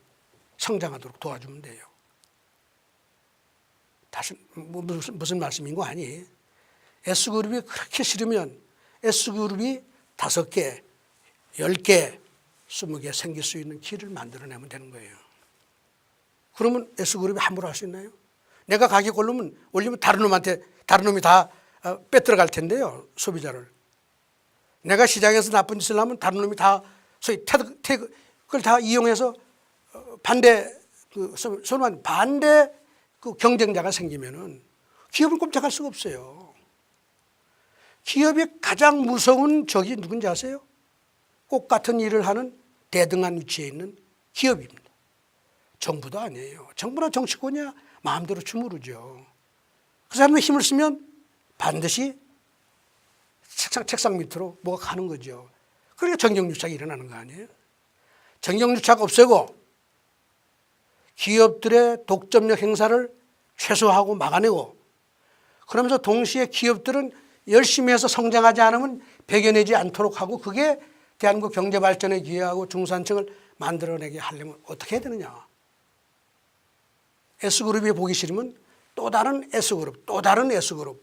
성장하도록 도와주면 돼요. 다시 무슨 말씀인 거 아니? S그룹이 그렇게 싫으면 S그룹이 5개, 10개, 20개 생길 수 있는 길을 만들어내면 되는 거예요. 그러면 S그룹이 함부로 할 수 있나요? 내가 가격 올리면 다른 놈이 다 빼들어갈 텐데요, 소비자를. 내가 시장에서 나쁜 짓을 하면 다른 놈이 다 소위 그걸 다 이용해서 반대 그 경쟁자가 생기면은 기업은 꼼짝할 수가 없어요. 기업의 가장 무서운 적이 누군지 아세요? 꽃 같은 일을 하는 대등한 위치에 있는 기업입니다. 정부도 아니에요. 정부나 정치권이야 마음대로 주무르죠. 그 사람들 힘을 쓰면 반드시 책상 밑으로 뭐가 가는 거죠. 그러니까 정경유착이 일어나는 거 아니에요? 정경유착 없애고 기업들의 독점력 행사를 최소화하고 막아내고 그러면서 동시에 기업들은 열심히 해서 성장하지 않으면 배겨내지 않도록 하고 그게 대한민국 경제발전에 기여하고 중산층을 만들어내게 하려면 어떻게 해야 되느냐. S그룹이 보기 싫으면 또 다른 S그룹, 또 다른 S그룹.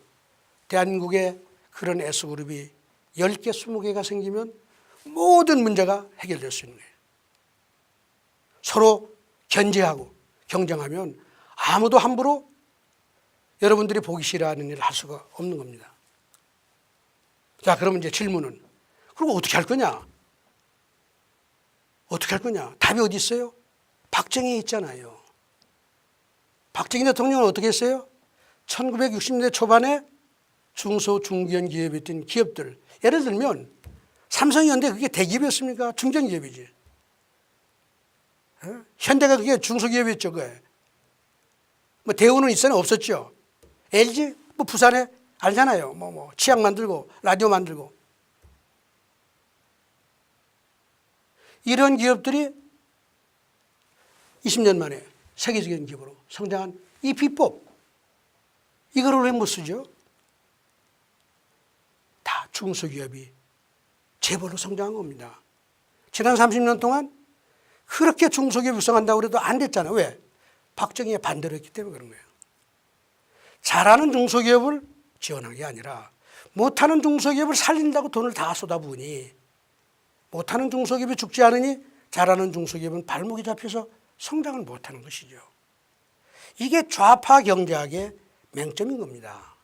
대한민국에 그런 S그룹이 10개, 20개가 생기면 모든 문제가 해결될 수 있는 거예요. 서로 견제하고 경쟁하면 아무도 함부로 여러분들이 보기 싫어하는 일을 할 수가 없는 겁니다. 자, 그러면 이제 질문은 그럼 어떻게 할 거냐? 어떻게 할 거냐? 답이 어디 있어요? 박정희에 있잖아요. 박정희 대통령은 어떻게 했어요? 1960년대 초반에 중소 중견 기업이었던 기업들, 예를 들면 삼성현대 그게 대기업이었습니까? 중견기업이지. 현대가 그게 중소기업이었죠. 그게. 뭐 대우는 있었나 없었죠. LG 뭐 부산에 알잖아요. 뭐 치약 만들고 라디오 만들고 이런 기업들이 20년 만에 세계적인 기업으로 성장한 이 비법 이거를 왜 못 쓰죠? 다 중소기업이 재벌로 성장한 겁니다. 지난 30년 동안 그렇게 중소기업 육성한다고 해도 안 됐잖아요. 왜? 박정희가 반대로 했기 때문에 그런 거예요. 잘하는 중소기업을 지원한 게 아니라 못하는 중소기업을 살린다고 돈을 다 쏟아부으니 못하는 중소기업이 죽지 않으니 잘하는 중소기업은 발목이 잡혀서 성장을 못하는 것이죠. 이게 좌파 경제학의 맹점인 겁니다.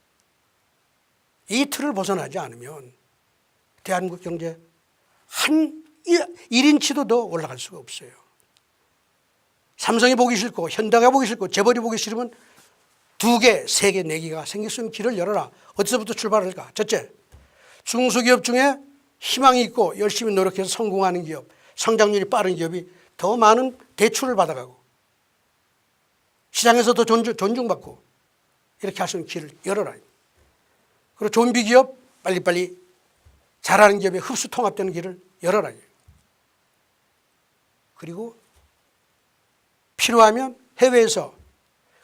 이 틀을 벗어나지 않으면 대한민국 경제 한 1인치도 더 올라갈 수가 없어요. 삼성이 보기 싫고 현대가 보기 싫고 재벌이 보기 싫으면 2개, 3개, 4개가 생길 수 있는 길을 열어라. 어디서부터 출발할까? 첫째, 중소기업 중에 희망이 있고 열심히 노력해서 성공하는 기업, 성장률이 빠른 기업이 더 많은 대출을 받아가고 시장에서 더 존중받고 이렇게 할 수 있는 길을 열어라. 그리고 좀비 기업 빨리빨리 잘하는 기업에 흡수 통합되는 길을 열어라. 그리고 필요하면 해외에서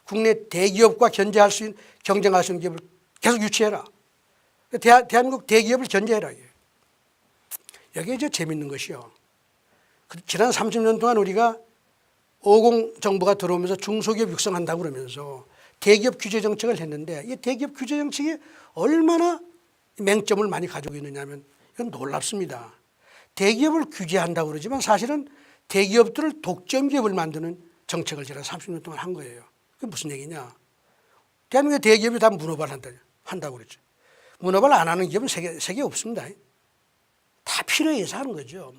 국내 대기업과 견제할 수 있는, 경쟁할 수 있는 기업을 계속 유치해라. 대한민국 대기업을 견제해라. 여기에 이제 재밌는 것이요. 지난 30년 동안 우리가 50 정부가 들어오면서 중소기업 육성한다고 그러면서 대기업 규제 정책을 했는데 이 대기업 규제 정책이 얼마나 맹점을 많이 가지고 있느냐면 이건 놀랍습니다. 대기업을 규제한다고 그러지만 사실은 대기업들을 독점기업을 만드는 정책을 지난 30년 동안 한 거예요. 그게 무슨 얘기냐. 대한민국의 대기업이 다 문어발 한다고 그랬죠. 문어발 안 하는 기업은 세계에 없습니다. 다 필요해서 하는 거죠.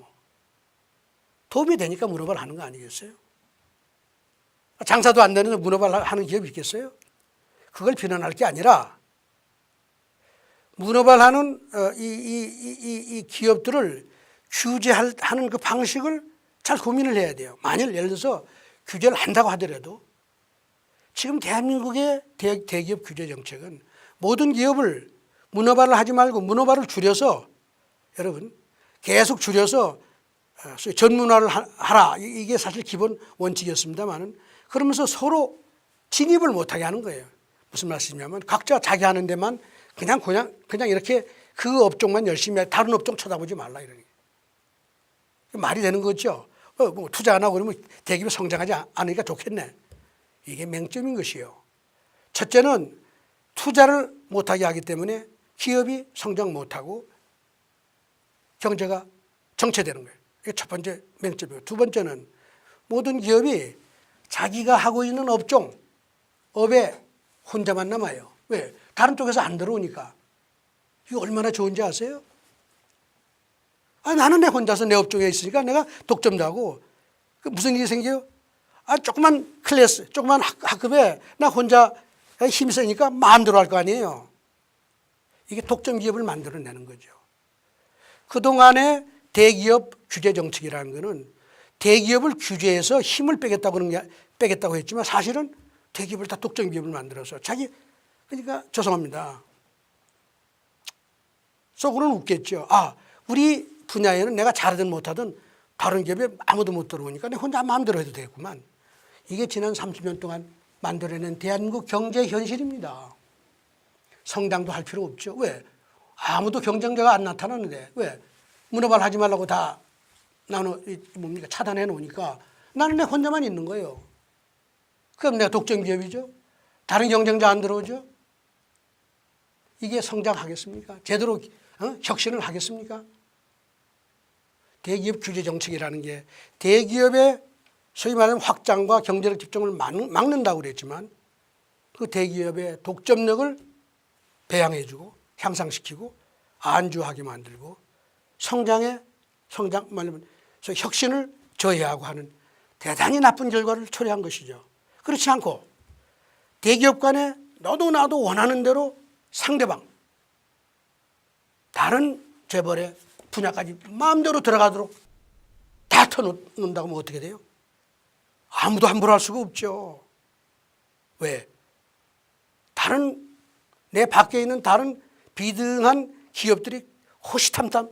도움이 되니까 문어발 하는 거 아니겠어요? 장사도 안 되는데 문어발 하는 기업이 있겠어요? 그걸 비난할 게 아니라 문어발하는 이 기업들을 규제하는 그 방식을 잘 고민을 해야 돼요. 만일 예를 들어서 규제를 한다고 하더라도 지금 대한민국의 대기업 규제 정책은 모든 기업을 문어발을 하지 말고 문어발을 줄여서 여러분 계속 줄여서 전문화를 하라. 이게 사실 기본 원칙이었습니다만은 그러면서 서로 진입을 못하게 하는 거예요. 무슨 말씀이냐면 각자 자기 하는 데만 그냥 이렇게 그 업종만 열심히 해. 다른 업종 쳐다보지 말라 이러니 말이 되는 거죠. 뭐 투자 안 하고 그러면 대기업이 성장하지 않으니까 좋겠네. 이게 맹점인 것이요. 첫째는 투자를 못하게 하기 때문에 기업이 성장 못하고 경제가 정체되는 거예요. 이게 첫 번째 맹점이고, 두 번째는 모든 기업이 자기가 하고 있는 업에 혼자만 남아요. 왜? 다른 쪽에서 안 들어오니까. 이게 얼마나 좋은지 아세요? 나는 내 혼자서 내 업종에 있으니까 내가 독점도 하고 무슨 일이 생겨요? 조그만 클래스, 조그만 학급에 나 혼자 힘이 세니까 마음대로 할 거 아니에요. 이게 독점 기업을 만들어내는 거죠. 그동안의 대기업 규제 정책이라는 거는 대기업을 규제해서 힘을 빼겠다고 했지만 사실은 대기업을 다 독점 기업을 만들어서 그러니까 죄송합니다. 속으로는 웃겠죠. 우리 분야에는 내가 잘하든 못하든 다른 기업에 아무도 못 들어오니까 내가 혼자 마음대로 해도 되겠구만. 이게 지난 30년 동안 만들어낸 대한민국 경제 현실입니다. 성장도 할 필요 없죠. 왜? 아무도 경쟁자가 안 나타나는데 왜? 문어발 하지 말라고 다 차단해 놓으니까 나는 내 혼자만 있는 거예요. 그럼 내가 독점 기업이죠. 다른 경쟁자 안 들어오죠. 이게 성장하겠습니까? 제대로 혁신을 하겠습니까? 대기업 규제 정책이라는 게 대기업의 소위 말하는 확장과 경제력 집중을 막는다고 그랬지만 그 대기업의 독점력을 배양해주고 향상시키고 안주하게 만들고 말하면 혁신을 저해하고 하는 대단히 나쁜 결과를 초래한 것이죠. 그렇지 않고 대기업 간에 너도 나도 원하는 대로 상대방 다른 재벌의 분야까지 마음대로 들어가도록 다 터놓는다고 하면 어떻게 돼요? 아무도 함부로 할 수가 없죠. 왜? 내 밖에 있는 다른 비등한 기업들이 호시탐탐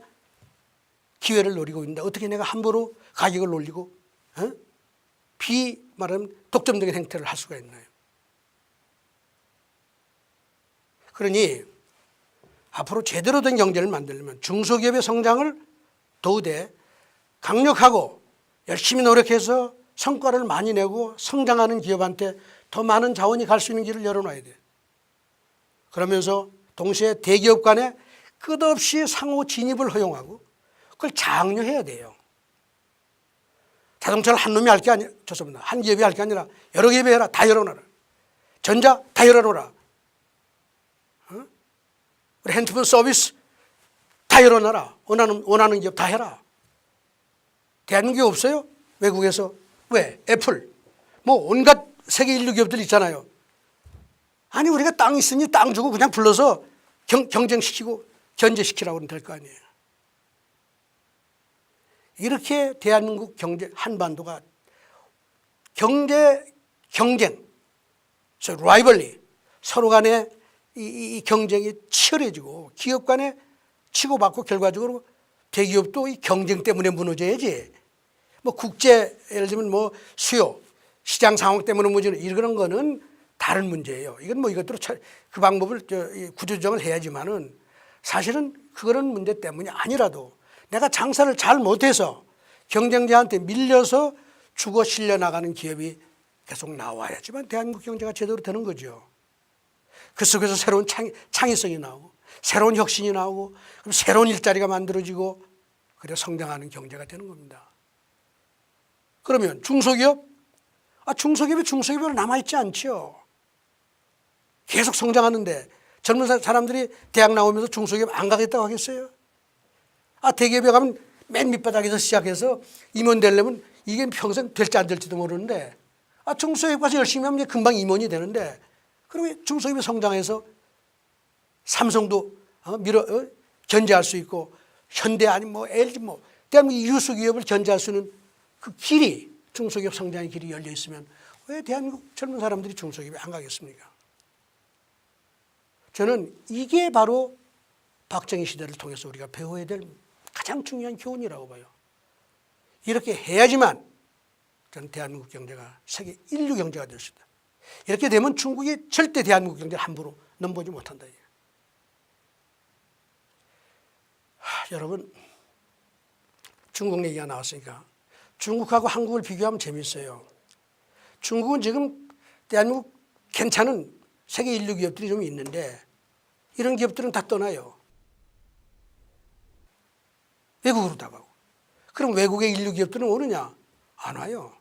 기회를 노리고 있는데 어떻게 내가 함부로 가격을 올리고 말하면 독점적인 행태를 할 수가 있나요? 그러니 앞으로 제대로 된 경제를 만들려면 중소기업의 성장을 도우되 강력하고 열심히 노력해서 성과를 많이 내고 성장하는 기업한테 더 많은 자원이 갈 수 있는 길을 열어놔야 돼요. 그러면서 동시에 대기업 간에 끝없이 상호 진입을 허용하고 그걸 장려해야 돼요. 자동차를 한 놈이 할 게 아니라, 죄송합니다. 한 기업이 할 게 아니라 여러 기업이 해라. 다 열어놔라. 전자 다 열어놓으라. 우리 핸드폰 서비스 다 열어놔라. 원하는 기업 다 해라. 대한민국에 없어요? 외국에서. 왜? 애플. 온갖 세계 인류 기업들 있잖아요. 아니 우리가 땅 있으니 땅 주고 그냥 불러서 경쟁시키고 견제시키라고 하면 될 거 아니에요. 이렇게 대한민국 한반도가 경쟁, 라이벌리, 서로 간에 이 경쟁이 치열해지고 기업 간에 치고받고 결과적으로 대기업도 이 경쟁 때문에 무너져야지. 예를 들면 수요, 시장 상황 때문에 무너지는 이런 거는 다른 문제예요. 이건 이것대로 그 방법을 구조조정을 해야지만은 사실은 그런 문제 때문이 아니라도 내가 장사를 잘 못해서 경쟁자한테 밀려서 죽어 실려 나가는 기업이 계속 나와야지만 대한민국 경제가 제대로 되는 거죠. 그 속에서 새로운 창의성이 나오고 새로운 혁신이 나오고 그럼 새로운 일자리가 만들어지고 그래 성장하는 경제가 되는 겁니다. 그러면 중소기업? 중소기업이 중소기업으로 남아있지 않죠. 계속 성장하는데 젊은 사람들이 대학 나오면서 중소기업 안 가겠다고 하겠어요? 대기업에 가면 맨 밑바닥에서 시작해서 임원 되려면 이게 평생 될지 안 될지도 모르는데 중소기업 가서 열심히 하면 금방 임원이 되는데 그리고 중소기업이 성장해서 삼성도 견제할 수 있고 현대 아니면 뭐 LG 뭐 대한민국 유수 기업을 견제할 수 있는 그 길이 중소기업 성장의 길이 열려 있으면 왜 대한민국 젊은 사람들이 중소기업에 안 가겠습니까? 저는 이게 바로 박정희 시대를 통해서 우리가 배워야 될 가장 중요한 교훈이라고 봐요. 이렇게 해야지만 저는 대한민국 경제가 세계 인류 경제가 될 수 있다. 이렇게 되면 중국이 절대 대한민국 경제를 함부로 넘보지 못한다. 여러분, 중국 얘기가 나왔으니까 중국하고 한국을 비교하면 재밌어요. 중국은 지금 대한민국 괜찮은 세계 인류 기업들이 좀 있는데 이런 기업들은 다 떠나요. 외국으로 다 가고. 그럼 외국의 인류 기업들은 오느냐? 안 와요.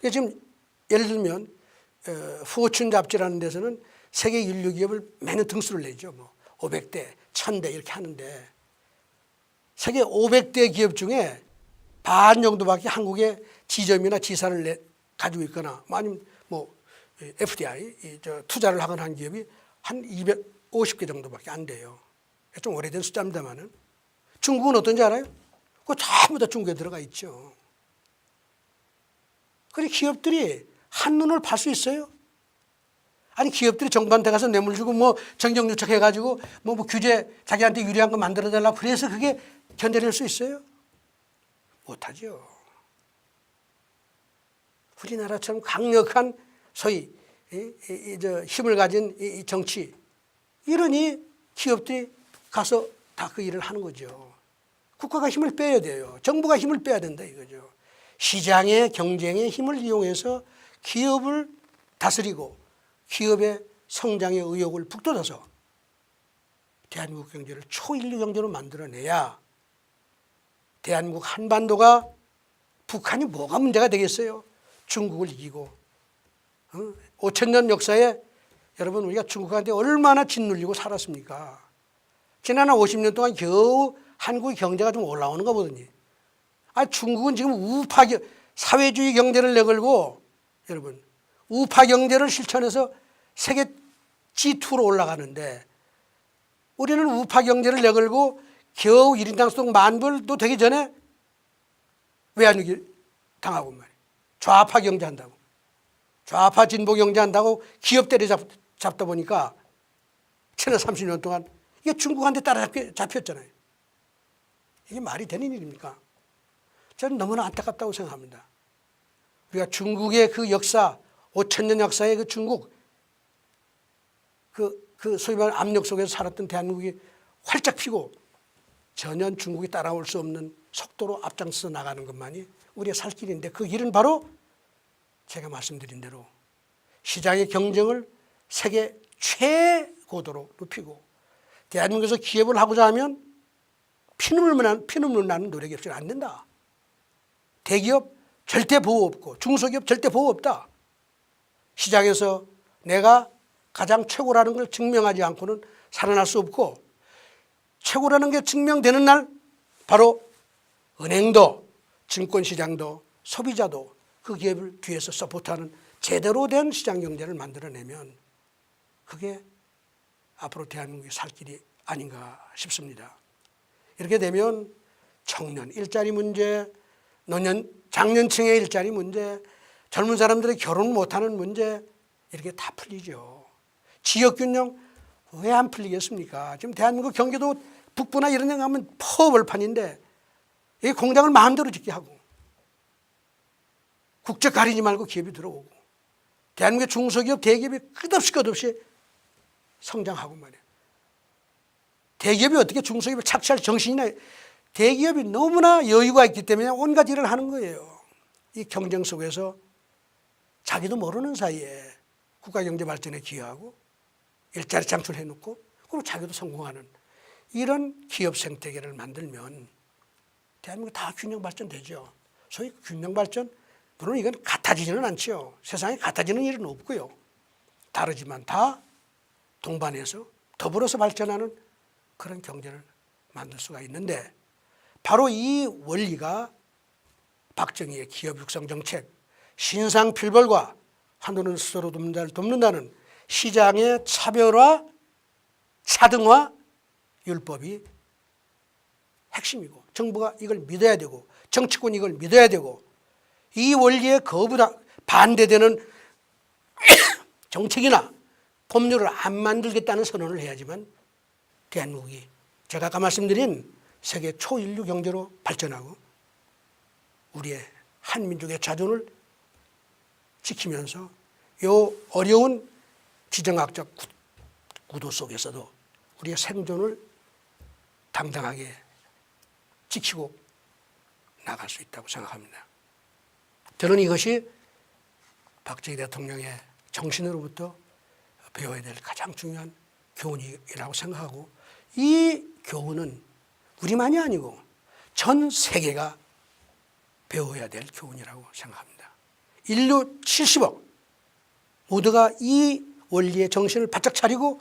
지금 예를 들면 포춘 잡지라는 데서는 세계 인류 기업을 매년 등수를 내죠. 뭐 500대, 1000대 이렇게 하는데 세계 500대 기업 중에 반 정도밖에 한국의 지점이나 지사를 가지고 있거나 아니면 뭐 FDI 투자를 하거나 한 기업이 한 250개 정도밖에 안 돼요. 좀 오래된 숫자입니다만은. 중국은 어떤지 알아요? 그거 전부 다 중국에 들어가 있죠. 그리고 기업들이 한눈을 팔 수 있어요? 아니 기업들이 정부한테 가서 뇌물 주고 뭐 정경유착 해가지고 뭐 규제 자기한테 유리한 거 만들어 달라고 그래서 그게 견뎌낼 수 있어요? 못하죠. 우리나라처럼 강력한 소위 힘을 가진 이 정치 이러니 기업들이 가서 다 그 일을 하는 거죠. 국가가 힘을 빼야 돼요. 정부가 힘을 빼야 된다 이거죠. 시장의 경쟁의 힘을 이용해서 기업을 다스리고 기업의 성장의 의욕을 북돋아서 대한민국 경제를 초인류 경제로 만들어내야 대한민국 한반도가 북한이 뭐가 문제가 되겠어요? 중국을 이기고 5,000년 역사에 여러분 우리가 중국한테 얼마나 짓눌리고 살았습니까? 지난 50년 동안 겨우 한국의 경제가 좀 올라오는 거 보더니 중국은 지금 우파 사회주의 경제를 내걸고 여러분 우파 경제를 실천해서 세계 G2로 올라가는데 우리는 우파 경제를 내걸고 겨우 1인당 소득 10,000불도 되기 전에 외환위기 당하고 말이에요. 좌파 경제 한다고. 좌파 진보 경제 한다고 기업 때려잡다 보니까 지난 30년 동안 이게 중국한테 따라잡혔잖아요. 이게 말이 되는 일입니까? 저는 너무나 안타깝다고 생각합니다. 우리가 중국의 그 역사, 5,000년 역사의 그 중국, 그 소위 말하는 압력 속에서 살았던 대한민국이 활짝 피고 전혀 중국이 따라올 수 없는 속도로 앞장서 나가는 것만이 우리의 살 길인데 그 길은 바로 제가 말씀드린 대로 시장의 경쟁을 세계 최고도로 높이고 대한민국에서 기업을 하고자 하면 피눈물 나는 노력이 없이는 안 된다. 대기업 절대 보호 없고 중소기업 절대 보호 없다. 시장에서 내가 가장 최고라는 걸 증명하지 않고는 살아날 수 없고 최고라는 게 증명되는 날 바로 은행도 증권시장도 소비자도 그 기업을 뒤에서 서포트하는 제대로 된 시장경제를 만들어내면 그게 앞으로 대한민국의 살 길이 아닌가 싶습니다. 이렇게 되면 청년 일자리 문제, 노년 장년층의 일자리 문제, 젊은 사람들이 결혼 못하는 문제 이렇게 다 풀리죠. 지역균형 왜 안 풀리겠습니까? 지금 대한민국 경기도 북부나 이런 데 가면 퍼벌판인데 이 공장을 마음대로 짓게 하고 국적 가리지 말고 기업이 들어오고 대한민국의 중소기업 대기업이 끝없이 성장하고 말이에요. 대기업이 어떻게 중소기업을 착취할 정신이나 대기업이 너무나 여유가 있기 때문에 온갖 일을 하는 거예요. 이 경쟁 속에서 자기도 모르는 사이에 국가경제 발전에 기여하고 일자리 창출해놓고 그리고 자기도 성공하는 이런 기업 생태계를 만들면 대한민국 다 균형 발전되죠. 소위 균형 발전 물론 이건 같아지지는 않죠. 세상에 같아지는 일은 없고요. 다르지만 다 동반해서 더불어서 발전하는 그런 경제를 만들 수가 있는데 바로 이 원리가 박정희의 기업 육성 정책, 신상 필벌과 한도는 스스로 돕는 자를 돕는다는 시장의 차별화, 차등화 율법이 핵심이고 정부가 이걸 믿어야 되고 정치권이 이걸 믿어야 되고 이 원리에 반대되는 정책이나 법률을 안 만들겠다는 선언을 해야지만 대한민국이 제가 아까 말씀드린 세계 초인류 경제로 발전하고 우리의 한민족의 자존을 지키면서 이 어려운 지정학적 구도 속에서도 우리의 생존을 당당하게 지키고 나갈 수 있다고 생각합니다. 저는 이것이 박정희 대통령의 정신으로부터 배워야 될 가장 중요한 교훈이라고 생각하고 이 교훈은 우리만이 아니고 전 세계가 배워야 될 교훈이라고 생각합니다. 인류 70억 모두가 이 원리의 정신을 바짝 차리고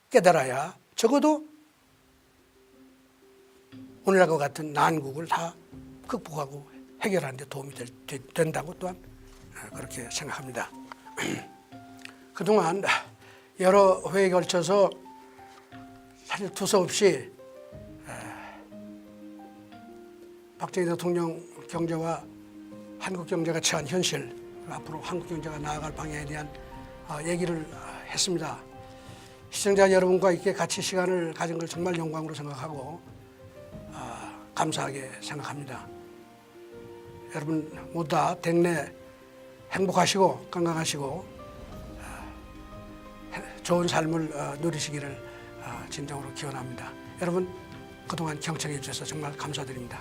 깨달아야 적어도 오늘과 같은 난국을 다 극복하고 해결하는 데 도움이 된다고 또한 그렇게 생각합니다. 그동안 여러 회에 걸쳐서 사실 두서없이 박정희 대통령 경제와 한국 경제가 처한 현실, 앞으로 한국 경제가 나아갈 방향에 대한 얘기를 했습니다. 시청자 여러분과 이렇게 같이 시간을 가진 걸 정말 영광으로 생각하고 감사하게 생각합니다. 여러분 모두 다 댁내 행복하시고 건강하시고 좋은 삶을 누리시기를 진정으로 기원합니다. 여러분 그동안 경청해 주셔서 정말 감사드립니다.